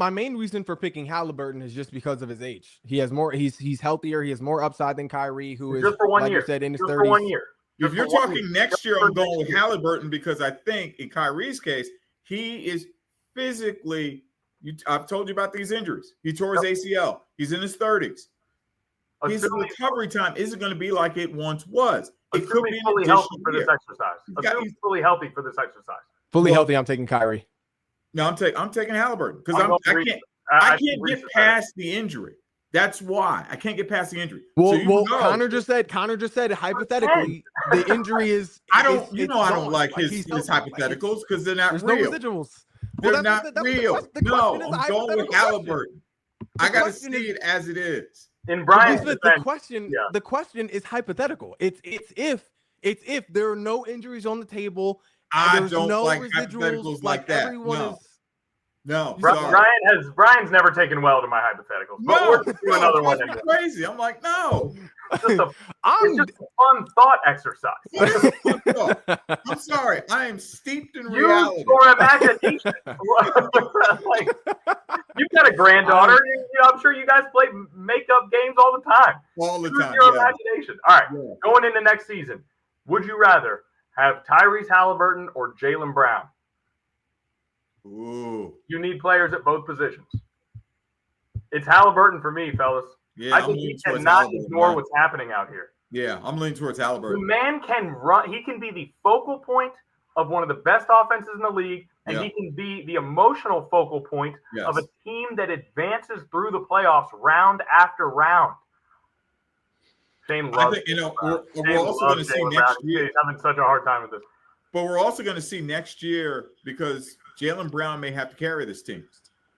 main reason for picking Haliburton is just because of his age. He has more. He's healthier. He has more upside than Kyrie, who is just for 1 like year. You said, in his 30s. For 1 year. If you're talking next year, I'm going with Haliburton because I think in Kyrie's case, he is physically. I've told you about these injuries. He tore his ACL. He's in his 30s. His recovery time isn't going to be like it once was. It could be fully healthy for this exercise. He's fully healthy for this exercise. Fully healthy. I'm taking Kyrie. No, I'm taking Haliburton because I can't get past the injury. That's why I can't get past the injury. Well, Connor just said hypothetically the injury is. I don't like his hypotheticals because they're not real. No residuals. They're not real. No, I'm going with Haliburton. I got to see it as it is. In Brian's the question is hypothetical. It's if there are no injuries on the table. I don't like hypotheticals like that. No. Brian's never taken well to my hypotheticals. But we're going to do another one. Anyway. Crazy. I'm like, no. It's just a fun thought exercise. I'm sorry. I am steeped in reality. For imagination. Like, you've got a granddaughter. I'm sure you guys play makeup games all the time. All the time. Your imagination. All right. Yeah. Going into next season, would you rather have Tyrese Haliburton or Jaylen Brown? Ooh. You need players at both positions. It's Haliburton for me, fellas. Yeah, I think he cannot ignore what's happening out here. Yeah, I'm leaning towards Haliburton. The man can run. He can be the focal point of one of the best offenses in the league, and he can be the emotional focal point of a team that advances through the playoffs round after round. Shane loves we're also going to see next year. He's having such a hard time with this. But we're also going to see next year because Jaylen Brown may have to carry this team.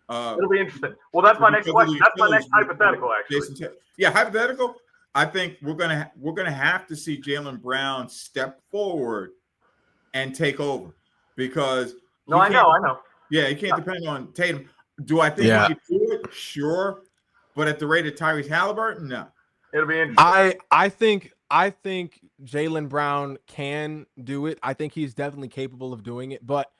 It'll be interesting. Well, that's my next question. That's my next hypothetical, actually. Hypothetical. I think we're gonna have to see Jaylen Brown step forward and take over because I know. Yeah, he can't depend on Tatum. Do I think he can do it? Sure, but at the rate of Tyrese Haliburton, no. It'll be interesting. I think Jaylen Brown can do it. I think he's definitely capable of doing it, but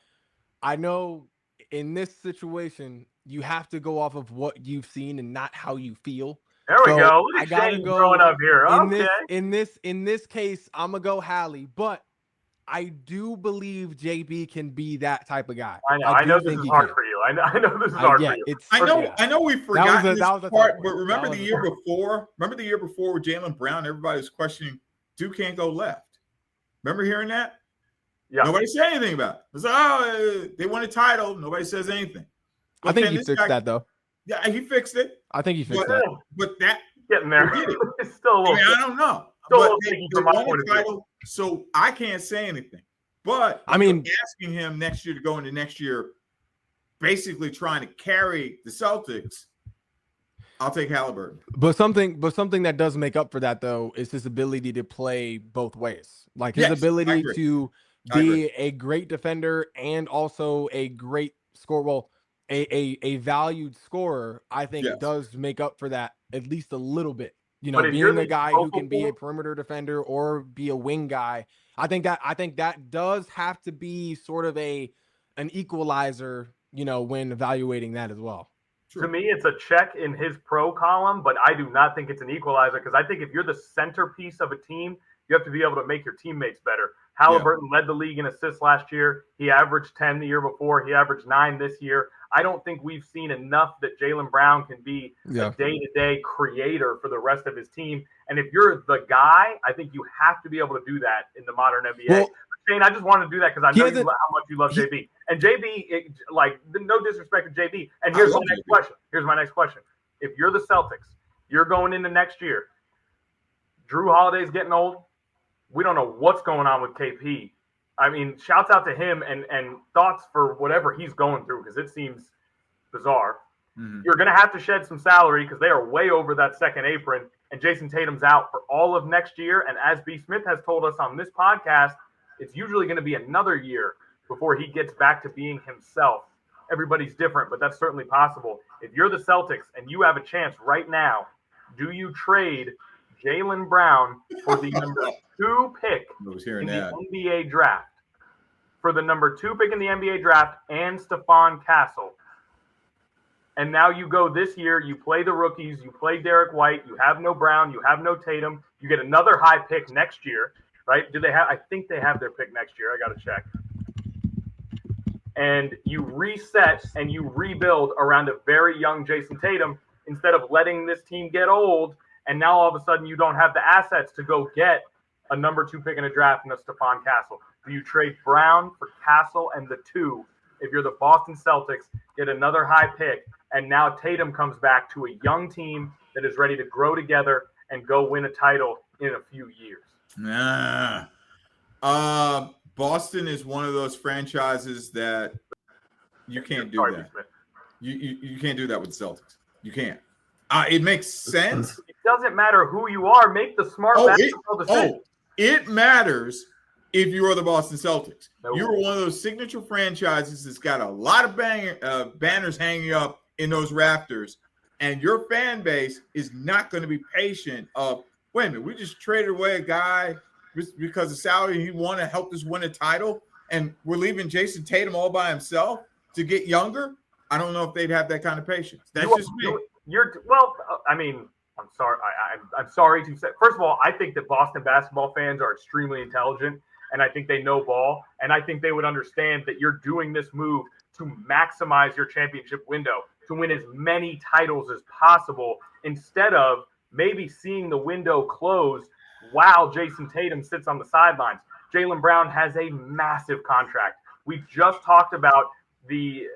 I know in this situation you have to go off of what you've seen and not how you feel. There we go. Look at Shane growing up here. In this case, I'm gonna go Hallie, but I do believe JB can be that type of guy. I know this is hard for you. I know this is hard for you. I know we forgot this part, but remember the year before? Remember the year before with Jaylen Brown? Everybody was questioning Duke can't go left. Remember hearing that? Yeah. Nobody said anything about it. It's like, they won a title. Nobody says anything. But I think he fixed that though. Yeah, he fixed it. I think he fixed that. But that getting there. It's still a little. I don't know. Still but they won a title, so I can't say anything. But asking him next year to go into next year, basically trying to carry the Celtics, I'll take Haliburton. But something that does make up for that though is his ability to play both ways. Like his ability to be a great defender and also a great scorer. Well, a valued scorer, I think does make up for that at least a little bit. You know, being a guy who can be a perimeter defender or be a wing guy. I think that does have to be sort of an equalizer, you know, when evaluating that as well. To me, it's a check in his pro column, but I do not think it's an equalizer because I think if you're the centerpiece of a team, you have to be able to make your teammates better. Haliburton led the league in assists last year. He averaged 10 the year before. He averaged 9 this year. I don't think we've seen enough that Jaylen Brown can be a day-to-day creator for the rest of his team. And if you're the guy, I think you have to be able to do that in the modern NBA. Well, Shane, I just wanted to do that because I know how much you love JB. And JB, no disrespect to JB. And here's my next question. Here's my next question. If you're the Celtics, you're going into next year. Drew Holiday's getting old. We don't know what's going on with KP. I mean, shouts out to him and thoughts for whatever he's going through because it seems bizarre. Mhm. You're going to have to shed some salary because they are way over that second apron, and Jason Tatum's out for all of next year. And as B. Smith has told us on this podcast, it's usually going to be another year before he gets back to being himself. Everybody's different, but that's certainly possible. If you're the Celtics and you have a chance right now, do you trade Jaylen Brown for the number 2 pick in the NBA draft? For the number 2 pick in the NBA draft and Stephon Castle. And now you go this year, you play the rookies, you play Derek White, you have no Brown, you have no Tatum, you get another high pick next year, right? Do they have? I think they have their pick next year. I got to check. And you reset and you rebuild around a very young Jason Tatum instead of letting this team get old. And now all of a sudden you don't have the assets to go get a number 2 pick in a draft and a Stephon Castle. Do you trade Brown for Castle and the 2? If you're the Boston Celtics, get another high pick. And now Tatum comes back to a young team that is ready to grow together and go win a title in a few years. Boston is one of those franchises that you can't do that. You can't do that with the Celtics. You can't. It makes sense. It doesn't matter who you are. Make the smart basketball decision. It matters if you are the Boston Celtics. No. You're one of those signature franchises that's got a lot of banners hanging up in those rafters, and your fan base is not going to be patient of, wait a minute, we just traded away a guy because of salary he wanted to help us win a title, and we're leaving Jason Tatum all by himself to get younger. I don't know if they'd have that kind of patience. That's just me. I mean, I'm sorry. I'm sorry to say. First of all, I think that Boston basketball fans are extremely intelligent, and I think they know ball, and I think they would understand that you're doing this move to maximize your championship window, to win as many titles as possible, instead of maybe seeing the window close while Jason Tatum sits on the sidelines. Jaylen Brown has a massive contract. We just talked about the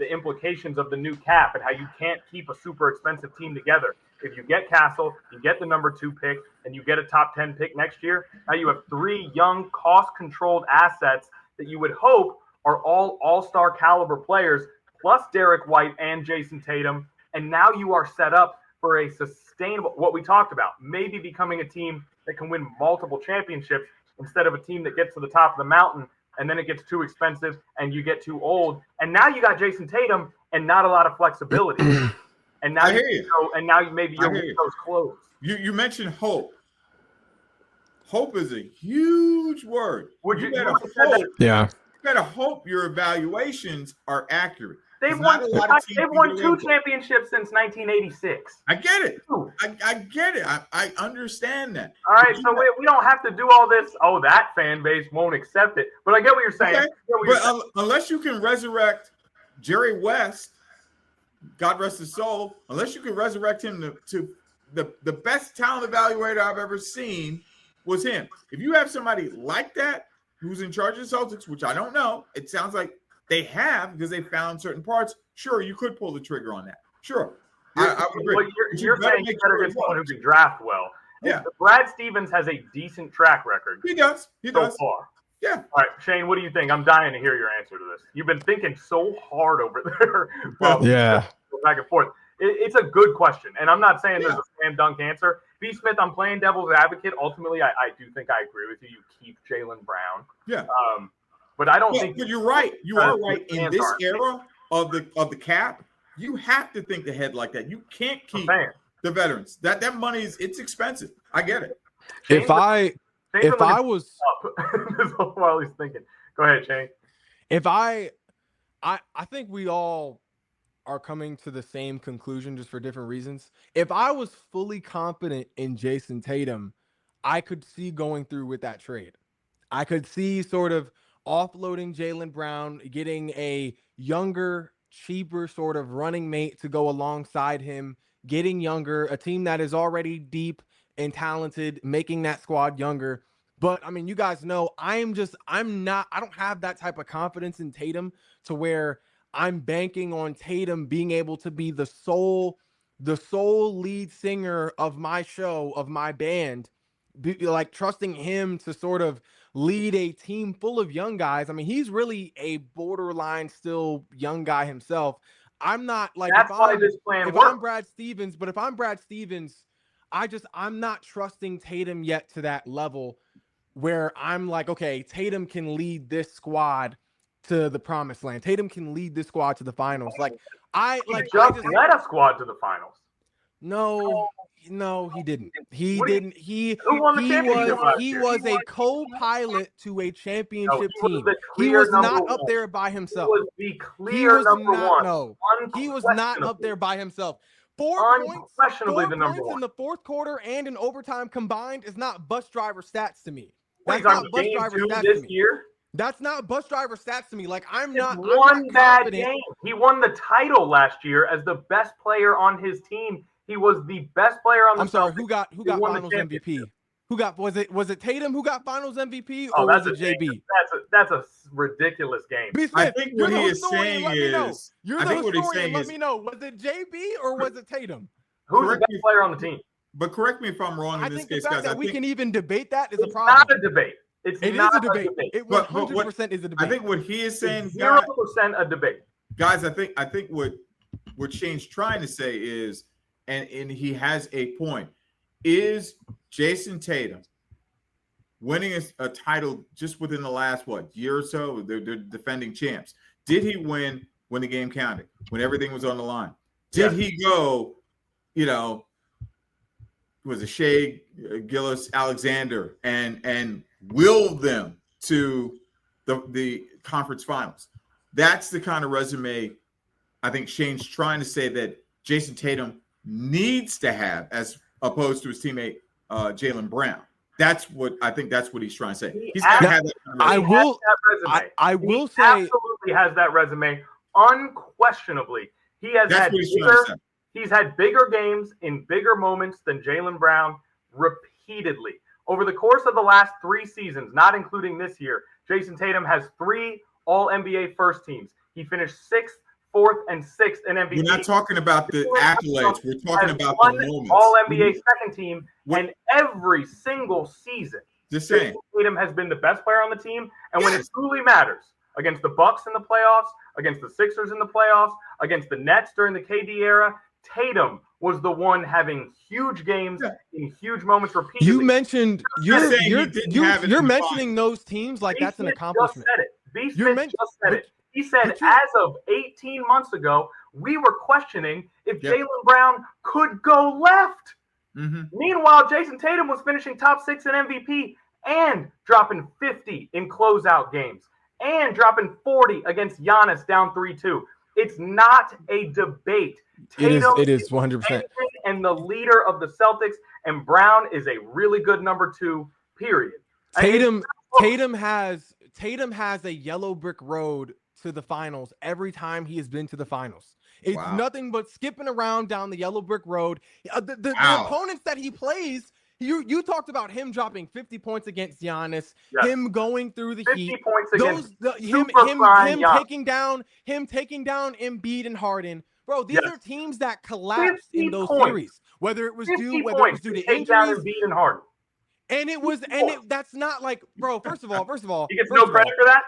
implications of the new cap and how you can't keep a super expensive team together. If you get Castle, you get the number 2 pick, and you get a top 10 pick next year, now you have 3 young, cost-controlled assets that you would hope are all all-star caliber players, plus Derek White and Jason Tatum, and now you are set up for a sustainable, what we talked about, maybe becoming a team that can win multiple championships instead of a team that gets to the top of the mountain and then it gets too expensive and you get too old. And now you got Jason Tatum and not a lot of flexibility. And now maybe your window's closed. You mentioned hope. Hope is a huge word. You better hope your evaluations are accurate. They've won 2 championships since 1986. I get it. I get it. I understand that. All right, so we don't have to do all this. Oh, that fan base won't accept it. But I get what you're saying. Okay. Unless you can resurrect Jerry West, God rest his soul, unless you can resurrect him to the best talent evaluator I've ever seen was him. If you have somebody like that who's in charge of the Celtics, which I don't know, it sounds like they have because they found certain parts. Sure, you could pull the trigger on that. Sure. I would agree. Well, you're saying you better get someone who can draft well. Yeah. Brad Stevens has a decent track record. He does. So far. Yeah. All right, Shane, what do you think? I'm dying to hear your answer to this. You've been thinking so hard over there. Yeah. Back and forth. It's a good question, and I'm not saying there's a slam dunk answer. B. Smith, I'm playing devil's advocate. Ultimately, I do think I agree with you. You keep Jaylen Brown. Yeah. But I don't think. But you're right. You are right. In this era of the cap, you have to think ahead like that. You can't keep the veterans. That money it's expensive. I get it. If I was while he's thinking, go ahead, Shane. If I think we all are coming to the same conclusion just for different reasons. If I was fully confident in Jason Tatum, I could see going through with that trade. I could see sort of offloading Jaylen Brown, getting a younger, cheaper sort of running mate to go alongside him, getting younger, a team that is already deep and talented, making that squad younger. But I mean, you guys know I don't have that type of confidence in Tatum to where I'm banking on Tatum being able to be the sole lead singer of my show, of my band, like trusting him to sort of lead a team full of young guys. I mean, he's really a borderline still young guy himself. I'm not like That's why this plan if works. I'm Brad Stevens, but if I'm Brad Stevens, I'm not trusting Tatum yet to that level where I'm like, okay, Tatum can lead this squad to the promised land. Tatum can lead this squad to the finals. Like I just led a squad to the finals. No, he didn't. He didn't. Who won the championship last He year? was a co-pilot to a championship No, team. the He clear was not number up one. there by himself. He was the clear He was number not. one. No, he was not up there by himself. 4 points, Unquestionably 4 the number points one. in the fourth quarter and in overtime combined is not bus driver stats to me. Wait, That's not on bus game driver 2 stats this to me. year? That's not bus driver stats to me. Like I'm It's not one bad confident. game. He won the title last year as the best player on his team. He was the best player on the I'm sorry, Celtics. who got won the finals championship. MVP? Who got was it Tatum who got finals MVP or Oh, was that's it JB? That's a ridiculous game. B. Smith, I think you're what the he is historian, saying let me know. is, You're I the think what he's historian, saying let is, me know. Was it JB or was it Tatum? Who's the Correct best me- player on the team? but correct me if I'm wrong I in this think the case, fact guys. that I we think, can even debate that is a It's problem. not a debate. It is not a debate. It But 100% is a debate. I think what he is saying, It's guys, 0% a debate. I think what Shane's trying to say is, and he has a point, is Jason Tatum winning a title just within the last year or so? They're defending champs. Did he win when the game counted, when everything was on the line? Did he go, was it Shea Gillis Alexander and will them to the conference finals? That's the kind of resume I think Shane's trying to say that Jason Tatum needs to have, as opposed to his teammate Jaylen Brown. That's what he's trying to say. He's got to have that resume. I will say absolutely has that resume. Unquestionably, he's had bigger games in bigger moments than Jaylen Brown repeatedly. Over the course of the last 3 seasons, not including this year, Jason Tatum has 3 All-NBA first teams. He finished 6th, 4th, and 6th in MVP. We're not talking about the accolades. We're talking about the moments. All-NBA second team, and every single season, Jason Tatum has been the best player on the team. And when it truly matters, against the Bucks in the playoffs, against the Sixers in the playoffs, against the Nets during the KD era, Tatum was the one having huge games in huge moments repeatedly. You mentioned you're mentioning those teams like that's an accomplishment. Just said it. He said as of 18 months ago, we were questioning if Jaylen Brown could go left. Mm-hmm. Meanwhile, Jason Tatum was finishing top 6 in MVP and dropping 50 in closeout games and dropping 40 against Giannis down 3-2. It's not a debate. Tatum it is 100%. And the leader of the Celtics, and Brown is a really good number 2, period. Tatum has a yellow brick road to the finals every time he has been to the finals. It's nothing but skipping around down the yellow brick road. The opponents that he plays, you talked about him dropping 50 points against Giannis, him going through the 50 heat, points against him taking down Embiid and Harden. Bro, these are teams that collapsed in those series. Whether it was due to injuries, Embiid and Harden. That's not like, bro. First of all, he gets no credit for that.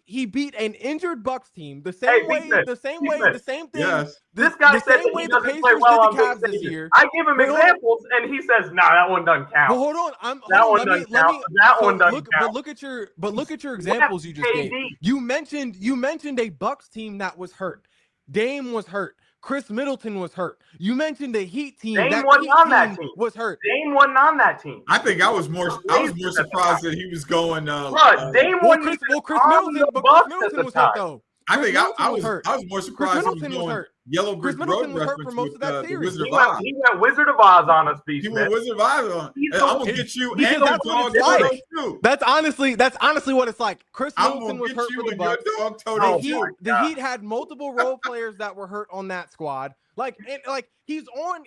He beat an injured Bucks team the same way. Yes. This guy said that he doesn't play well on Cavs this year. I give him examples, and he says, "Nah, that one doesn't count." Well, hold on. That one doesn't count. But look at your examples you just gave. You mentioned a Bucks team that was hurt. Dame was hurt. Chris Middleton was hurt. You mentioned the Heat team. Dame wasn't on that team. Was hurt. Dame wasn't on that team. I think I was more surprised that he was going. Dame wasn't Chris Middleton was hurt though. I think I was more surprised he was going yellow brick road reference for most of that series. He went Wizard of Oz on us, B. He went Wizard of Oz on. I'm gonna get you and your dog too. That's honestly what it's like. Chris Middleton was hurt for the Bucks. The Heat had multiple role players that were hurt on that squad. He's on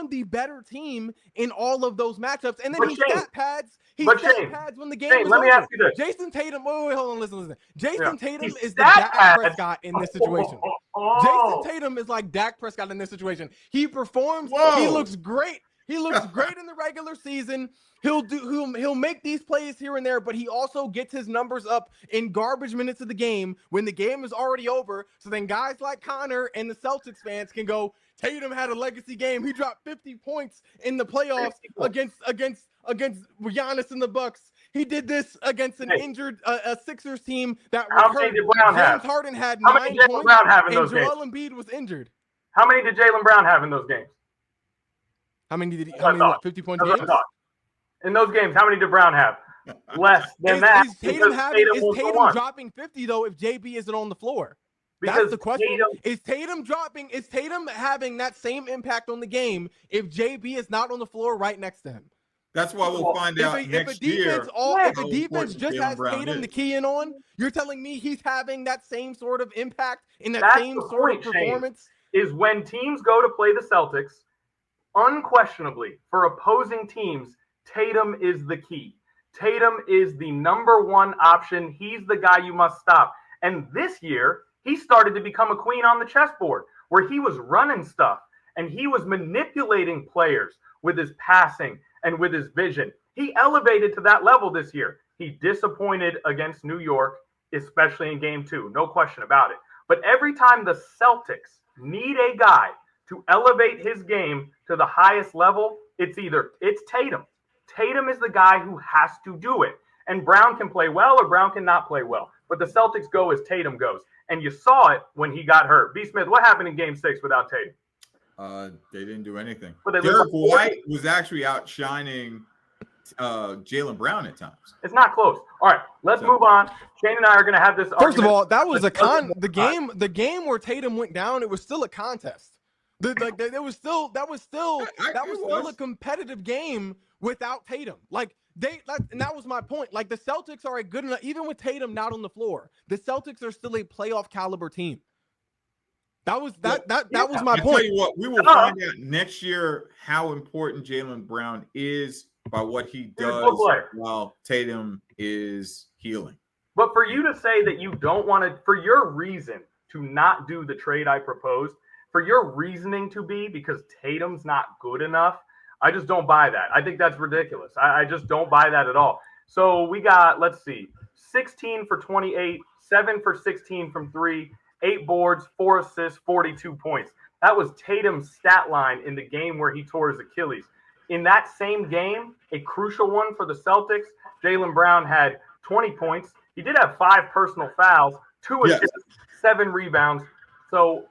the better team in all of those matchups, and then he stat pads. He stat pads when the game was over. Let me ask you this: Jason Tatum. Wait, hold on, listen. Jason Tatum is the Dak Prescott in this situation. Jason Tatum is like Dak Prescott in this situation. He performs. He looks great. He looks great in the regular season. He'll make these plays here and there, but he also gets his numbers up in garbage minutes of the game when the game is already over. So then guys like Connor and the Celtics fans can go, Tatum had a legacy game. He dropped 50 points in the playoffs against Giannis and the Bucks. He did this against an injured a Sixers team that was hurt. James Harden had 9 points, and Joel Embiid was injured. How many did Jaylen Brown have in those games? How many 50 points games? In those games, how many did Brown have? Less than that. Is Tatum dropping 50 though if JB isn't on the floor? That's the question. Is Tatum having that same impact on the game if JB is not on the floor right next to him? That's why we'll find out next year. If a defense just has Tatum to key in on, you're telling me he's having that same sort of impact in that same sort of performance? Is when teams go to play the Celtics, unquestionably, for opposing teams, Tatum is the key. Tatum is the number one option. He's the guy you must stop. And this year, he started to become a queen on the chessboard where he was running stuff and he was manipulating players with his passing and with his vision. He elevated to that level this year. He disappointed against New York, especially in game 2. No question about it. But every time the Celtics need a guy to elevate his game to the highest level, it's Tatum. Tatum is the guy who has to do it. And Brown can play well or Brown cannot play well. But the Celtics go as Tatum goes. And you saw it when he got hurt. B. Smith, what happened in game 6 without Tatum? They didn't do anything. Derek White was actually outshining Jaylen Brown at times. It's not close. All right, let's move on. Shane and I are going to have this. First of all, that was the game where Tatum went down. It was still a contest. That was still a competitive game without Tatum. And that was my point. Like, the Celtics are a good enough, even with Tatum not on the floor, the Celtics are still a playoff caliber team. That was my point. I'll tell you what, we will find out next year how important Jaylen Brown is by what he does while Tatum is healing. But for you to say that you don't want to, for your reason to not do the trade I proposed, for your reasoning to be because Tatum's not good enough, I just don't buy that. I think that's ridiculous. I just don't buy that at all. So we got, 16 for 28, 7 for 16 from 3, 8 boards, 4 assists, 42 points. That was Tatum's stat line in the game where he tore his Achilles. In that same game, a crucial one for the Celtics, Jaylen Brown had 20 points. He did have 5 personal fouls, 2 assists, 7 rebounds. So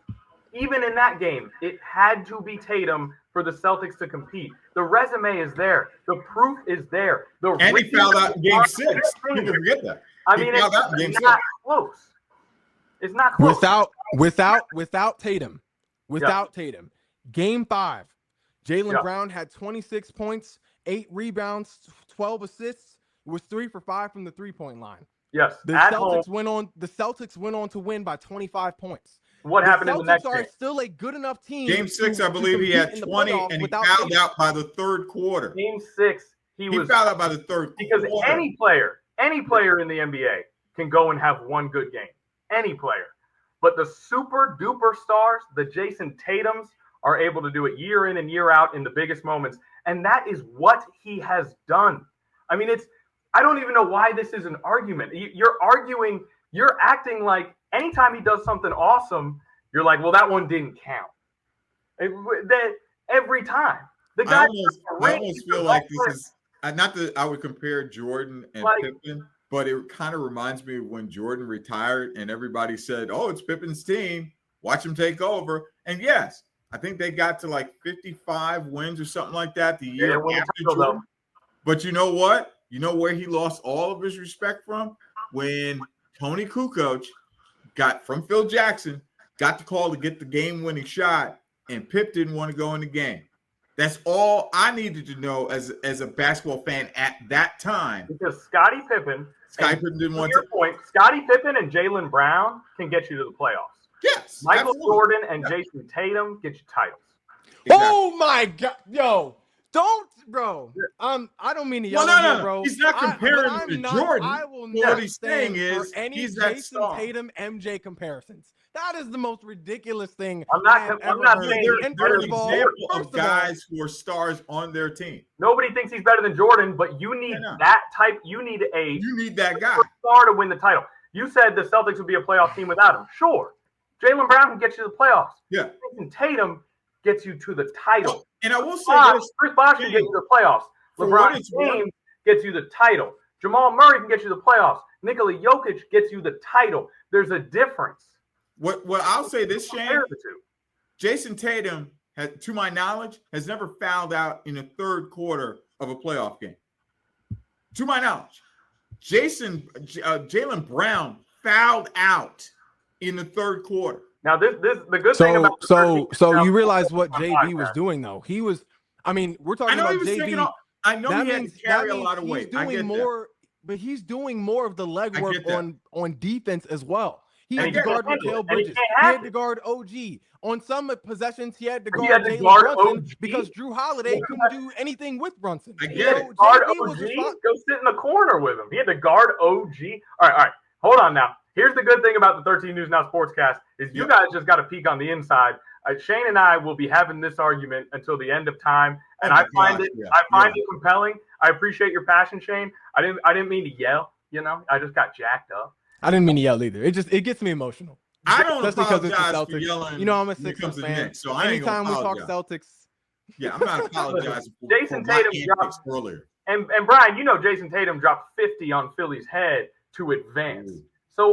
even in that game, it had to be Tatum for the Celtics to compete. The resume is there. The proof is there. And he fouled out in game 6. People forget that. It's not close. It's not close. Without Tatum. Tatum. Game 5, Jaylen Brown had 26 points, 8 rebounds, 12 assists, was 3 for 5 from the 3-point line. Yes. The Celtics went on to win by 25 points. What happened in the next game? The Celtics are still a good enough team. Game 6, I believe he had 20, and he fouled out by the third quarter. Game 6, he fouled out by the third quarter. Because any player in the NBA can go and have one good game. Any player. But the super duper stars, the Jason Tatums, are able to do it year in and year out in the biggest moments. And that is what he has done. I mean, I don't even know why this is an argument. You're acting like anytime he does something awesome, you're like, well, that one didn't count. Every time. The guy I almost feel like this is not that I would compare Jordan and Pippen, but it kind of reminds me of when Jordan retired and everybody said, oh, it's Pippen's team. Watch him take over. And yes, I think they got to 55 wins or something like that the year after Jordan. But you know what? You know where he lost all of his respect from? When Tony Kukoc from Phil Jackson, got the call to get the game-winning shot, and Pip didn't want to go in the game. That's all I needed to know as a basketball fan at that time. Because Scottie Pippen didn't want to. Point, Scottie Pippen and Jaylen Brown can get you to the playoffs. Yes. Michael Jordan and Jason Tatum get you titles. Exactly. Oh my God, yo! Don't, bro. I don't mean to yell Well, at no. you, bro. He's not comparing him to Jordan. I will Well, not what he's saying stand is for any he's that Jason star. Tatum MJ comparisons. That is the most ridiculous thing I'm I have not ever heard. saying And They're an first of all, example of guys who are stars on their team. Nobody thinks he's better than Jordan, but you need that type. You need that guy star to win the title. You said the Celtics would be a playoff team without him. Sure. Jaylen Brown can get you to the playoffs. Yeah. Jason Tatum gets you to the title. Well, and I will say this. Chris Bosh can get you to the playoffs. LeBron James gets you the title. Jamal Murray can get you the playoffs. Nikola Jokic gets you the title. There's a difference. What I'll say this, Shane. Compare the two. Jason Tatum, to my knowledge, has never fouled out in the third quarter of a playoff game. To my knowledge, Jaylen Brown fouled out in the third quarter. Now, the good thing about so you realize what JB was doing though. He was, I mean, we're talking about JB. I know he had to carry a lot of weight. He's doing more, but he's doing more of the legwork on defense as well. He had to guard Mikal Bridges. He had to guard OG. On some possessions, he had to guard Jalen Brunson because Drew Holiday couldn't do anything with Brunson. He had to guard OG. Go sit in the corner with him. He had to guard OG. All right. Hold on now. Here's the good thing about the 13 News Now Sportscast is you guys just got to peek on the inside. Shane and I will be having this argument until the end of time, and I find it compelling. I appreciate your passion, Shane. I didn't mean to yell. I just got jacked up. I didn't mean to yell either. It gets me emotional. I don't Especially because it's the apologize Celtics. for yelling. You know, I'm a Sixers fan. Knicks, so I ain't anytime we talk apologize. Celtics, yeah, I'm not apologizing. Jason Tatum dropped earlier, and Brian, Jason Tatum dropped 50 on Philly's head to advance. So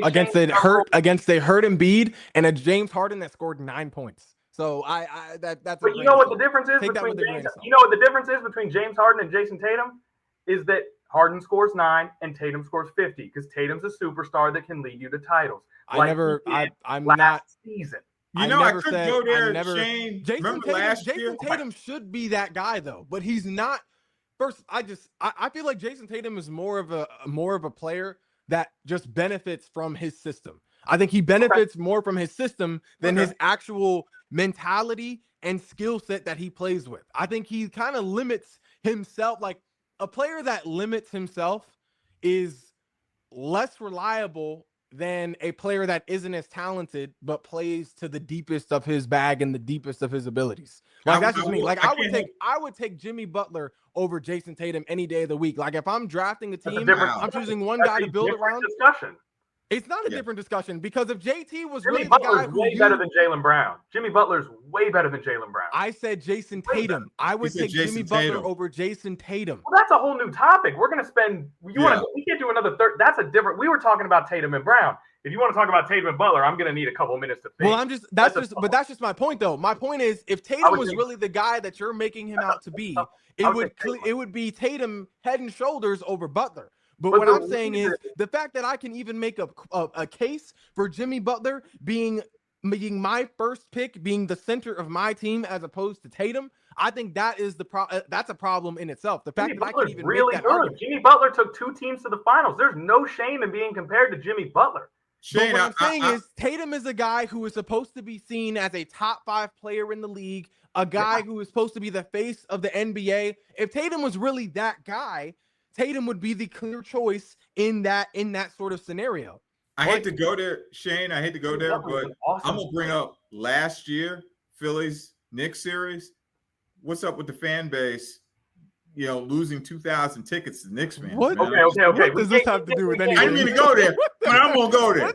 against they hurt Embiid and a James Harden that scored 9 points. So that's. But you know what the difference is between James? You know what the difference is between James Harden and Jason Tatum is that Harden scores 9 and Tatum scores 50 because Tatum's a superstar that can lead you to titles. I'm not season. I could go there, Shane. Jason Tatum should be that guy though, but he's not. First, I feel like Jason Tatum is more of a player that just benefits from his system. I think he benefits more from his system than his actual mentality and skill set that he plays with. I think he kind of limits himself. Like a player that limits himself is less reliable than a player that isn't as talented but plays to the deepest of his bag and the deepest of his abilities. Like that's just me. Like I would take Jimmy Butler over Jason Tatum any day of the week. Like if I'm drafting a team, I'm choosing one guy to build around. It's not a different discussion because if JT was really the guy who way better than Jaylen Brown. Jimmy Butler's way better than Jaylen Brown. I said Jason Tatum. I would take Jimmy Butler over Jason Tatum. Well, that's a whole new topic. We're going to spend we can't do another third. That's a different. We were talking about Tatum and Brown. If you want to talk about Tatum and Butler, I'm going to need a couple of minutes to think. Well, that's just my point though. My point is if Tatum was really the guy that you're making him out to be, it would be Tatum head and shoulders over Butler. But what I'm saying is the fact that I can even make a case for Jimmy Butler being my first pick, being the center of my team as opposed to Tatum, I think that is that's a problem in itself. The fact that I can even make that argument. Jimmy Butler took 2 teams to the finals. There's no shame in being compared to Jimmy Butler. Shane, but what I'm saying is Tatum is a guy who is supposed to be seen as a top 5 player in the league, a guy who is supposed to be the face of the NBA. If Tatum was really that guy, Tatum would be the clear choice in that sort of scenario. I hate to go there, Shane. I hate to go there, but I'm going to bring up last year, Phillies Knicks series. What's up with the fan base, losing 2,000 tickets to the Knicks fans? What? Okay. What does this have to do with anything? I didn't mean to go there, but I'm going to go there.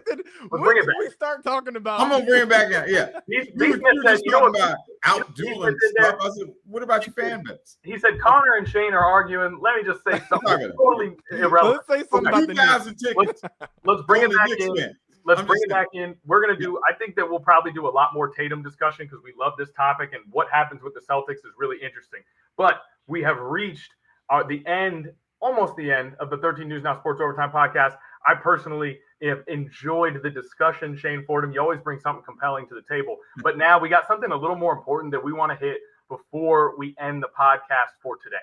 What did we start talking about? I'm going to bring it back down. Yeah. We were just talking about outdueling stuff. I said, what about your fan base? He said Connor and Shane are arguing. Let me just say something totally irrelevant. Let's say something about 2,000 tickets. Let's bring it back in. Let's bring it back in. We're going to do – I think that we'll probably do a lot more Tatum discussion because we love this topic, and what happens with the Celtics is really interesting. But we have reached almost the end of the 13 News Now Sports Overtime podcast. I personally have enjoyed the discussion, Shane Fordham. You always bring something compelling to the table. But now we got something a little more important that we want to hit before we end the podcast for today.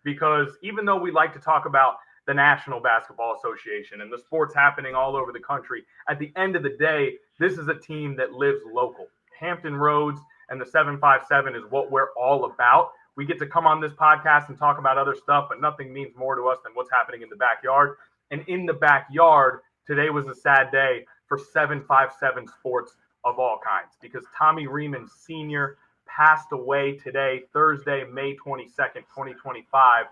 Because even though we like to talk about the National Basketball Association and the sports happening all over the country, at the end of the day, this is a team that lives local. Hampton Roads and the 757 is what we're all about. We get to come on this podcast and talk about other stuff, but nothing means more to us than what's happening in the backyard. And in the backyard, today was a sad day for 757 sports of all kinds because Tommy Riemann Sr. passed away today, Thursday, May 22nd, 2025.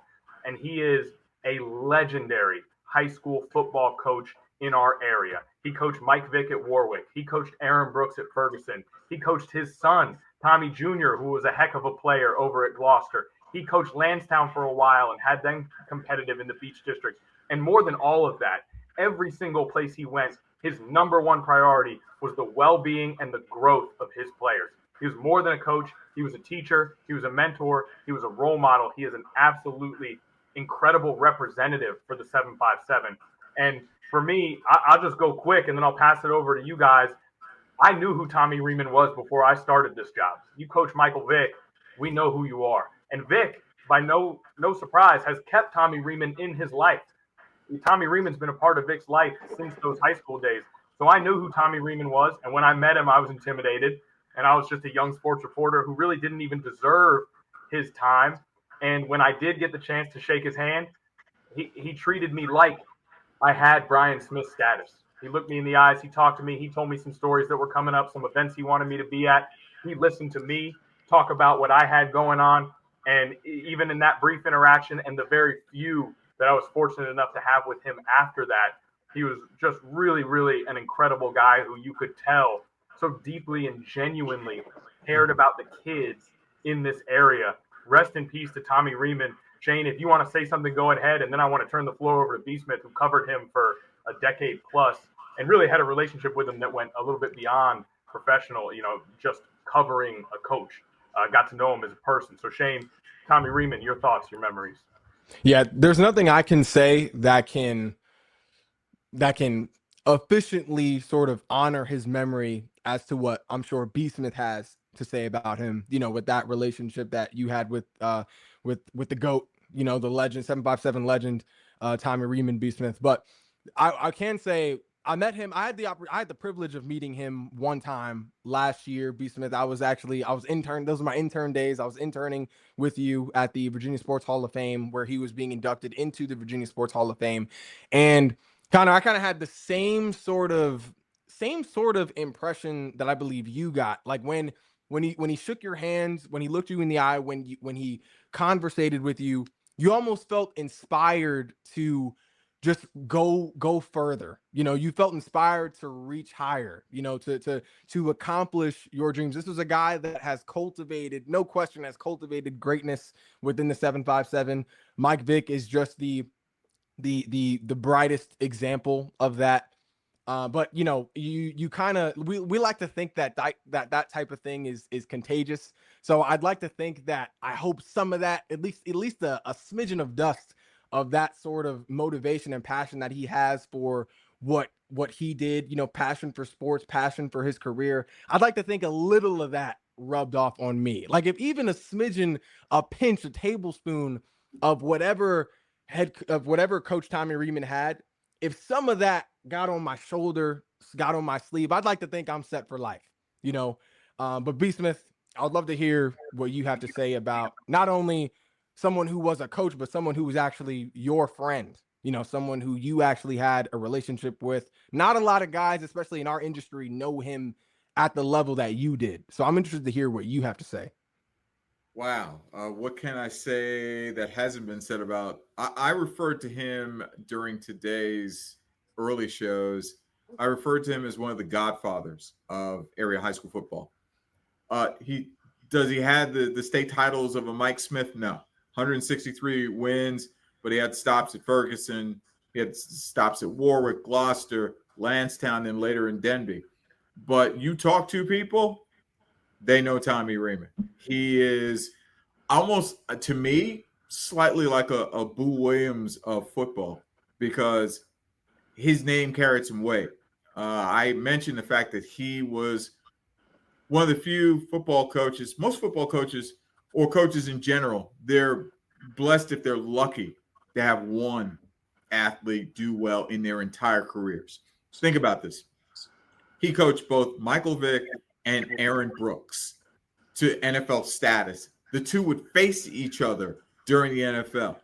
And he is a legendary high school football coach in our area. He coached Mike Vick at Warwick. He coached Aaron Brooks at Ferguson. He coached his son, Tommy Jr., who was a heck of a player over at Gloucester. He coached Lansdowne for a while and had them competitive in the Beach District. And more than all of that, every single place he went, his number one priority was the well-being and the growth of his players. He was more than a coach. He was a teacher. He was a mentor. He was a role model. He is an absolutely incredible representative for the 757. And for me, I'll just go quick and then I'll pass it over to you guys. I knew who Tommy Riemann was before I started this job. You coach Michael Vick, we know who you are. And Vick, by no surprise, has kept Tommy Riemann in his life. Tommy Riemann's been a part of Vick's life since those high school days. So I knew who Tommy Riemann was. And when I met him, I was intimidated. And I was just a young sports reporter who really didn't even deserve his time. And when I did get the chance to shake his hand, he treated me like I had Brian Smith status. He looked me in the eyes. He talked to me. He told me some stories that were coming up, some events he wanted me to be at. He listened to me talk about what I had going on. And even in that brief interaction and the very few that I was fortunate enough to have with him after that, he was just really, really an incredible guy who you could tell so deeply and genuinely cared about the kids in this area. Rest in peace to Tommy Riemann. Shane, if you want to say something, go ahead. And then I want to turn the floor over to B. Smith, who covered him for a decade plus and really had a relationship with him that went a little bit beyond professional, just covering a coach. Got to know him as a person. So Shane, Tommy Riemann, your thoughts, your memories. Yeah, there's nothing I can say that can efficiently sort of honor his memory as to what I'm sure B. Smith has to say about him, with that relationship that you had with the GOAT, the legend, 757 legend, Tommy Riemann, B. Smith. But I can say I met him. I had the privilege of meeting him one time last year, B. Smith. I was intern. Those were my intern days. I was interning with you at the Virginia Sports Hall of Fame, where he was being inducted into the Virginia Sports Hall of Fame. And I kind of had the same sort of impression that I believe you got. Like when he shook your hands, when he looked you in the eye, when he conversated with you, you almost felt inspired to just go further. You felt inspired to reach higher, to accomplish your dreams. This was a guy that has cultivated greatness within the 757. Mike Vick is just the brightest example of that. But you kind of we like to think that type of thing is contagious. So I'd like to think that I hope some of that, at least a smidgen of dust of that sort of motivation and passion that he has for what he did, passion for sports, passion for his career. I'd like to think a little of that rubbed off on me. Like if even a smidgen, a pinch, a tablespoon of whatever Coach Tommy Riemann had, if some of that got on my shoulder, got on my sleeve, I'd like to think I'm set for life, But B. Smith, I'd love to hear what you have to say about not only someone who was a coach, but someone who was actually your friend, someone who you actually had a relationship with. Not a lot of guys, especially in our industry, know him at the level that you did. So I'm interested to hear what you have to say. Wow. What can I say that hasn't been said about? I referred to him during today's early shows. I referred to him as one of the godfathers of area high school football. He had the state titles of a Mike Smith? No. 163 wins, but he had stops at Ferguson. He had stops at Warwick, Gloucester, Lansdowne, and later in Denby. But you talk to people, they know Tommy Riemann. He is almost, to me, slightly like a Boo Williams of football because his name carried some weight. I mentioned the fact that he was one of the few football coaches, most football coaches or coaches in general, they're blessed if they're lucky to have one athlete do well in their entire careers. Think about this. He coached both Michael Vick and Aaron Brooks to NFL status the two would face each other during the NFL.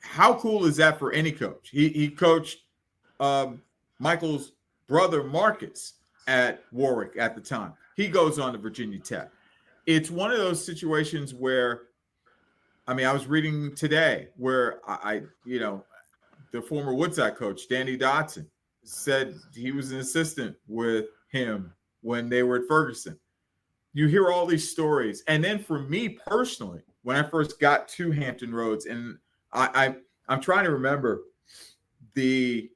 How cool is that for any coach? He coached Michael's brother Marcus at Warwick at the time. He goes on to Virginia Tech. It's one of those situations where, I mean, I was reading today where the former Woodside coach, Danny Dotson, said he was an assistant with him when they were at Ferguson. You hear all these stories. And then for me personally, when I first got to Hampton Roads, and I'm trying to remember the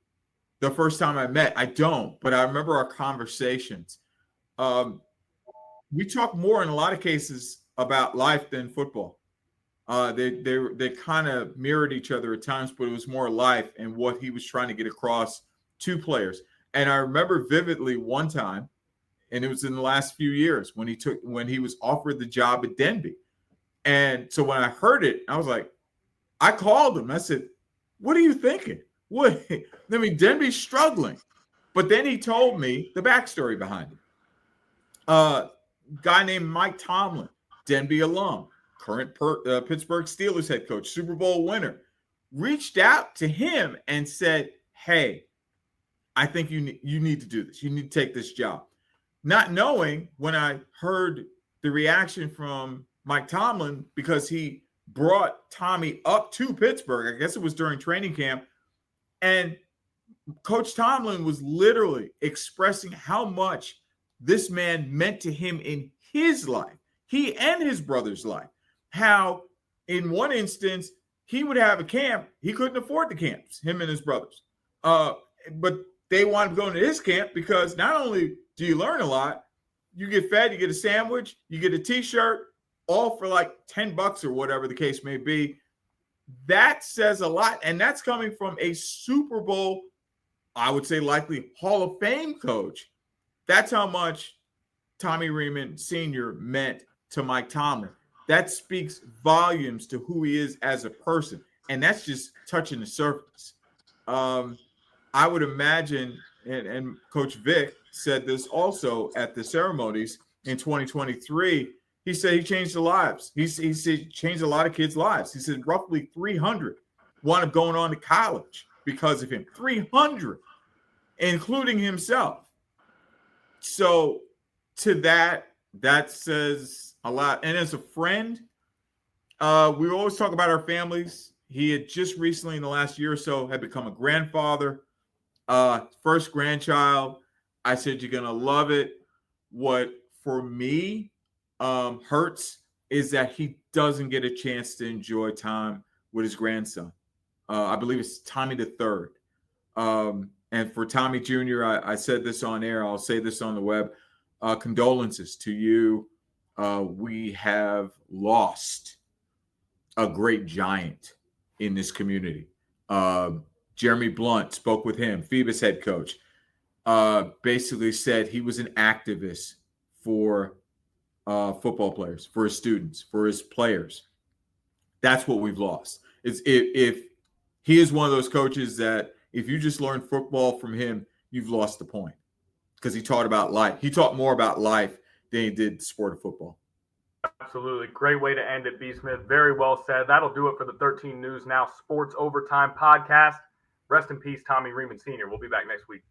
first time I met. I don't, but I remember our conversations. We talk more in a lot of cases about life than football. They kind of mirrored each other at times, but it was more life and what he was trying to get across to players. And I remember vividly one time, and it was in the last few years when he was offered the job at Denby. And so when I heard it, I was like, I called him. I said, "What are you thinking? What? I mean, Denby's struggling." But then he told me the backstory behind it. Guy named Mike Tomlin, Denby alum, current Pittsburgh Steelers head coach, Super Bowl winner, reached out to him and said, "Hey, I think you need to do this. You need to take this job." Not knowing, when I heard the reaction from Mike Tomlin, because he brought Tommy up to Pittsburgh, I guess it was during training camp, and Coach Tomlin was literally expressing how much this man meant to him in his life, he and his brother's life. How in one instance, he would have a camp. He couldn't afford the camps, him and his brothers. But they wanted to go into his camp because not only do you learn a lot, you get fed, you get a sandwich, you get a t-shirt, all for like $10 or whatever the case may be. That says a lot. And that's coming from a Super Bowl, I would say likely Hall of Fame coach. That's how much Tommy Riemann Sr. meant to Mike Tomlin. That speaks volumes to who he is as a person. And that's just touching the surface. I would imagine, and Coach Vic said this also at the ceremonies in 2023, he said he changed the lives. He said he changed a lot of kids' lives. He said roughly 300 wound up going on to college because of him. 300, including himself. So to that says a lot. And as a friend, we always talk about our families. He had just recently in the last year or so had become a grandfather, first grandchild. I said, "You're going to love it." What for me hurts is that he doesn't get a chance to enjoy time with his grandson. I believe it's Tommy the third. And for Tommy Jr., I said this on air. I'll say this on the web. Condolences to you. We have lost a great giant in this community. Jeremy Blunt spoke with him, Phoebus head coach, basically said he was an activist for football players, for his students, for his players. That's what we've lost. If he is one of those coaches that if you just learn football from him, you've lost the point, because he taught about life. He taught more about life than he did the sport of football. Absolutely. Great way to end it, B. Smith. Very well said. That'll do it for the 13 News Now Sports Overtime podcast. Rest in peace, Tommy Riemann Sr. We'll be back next week.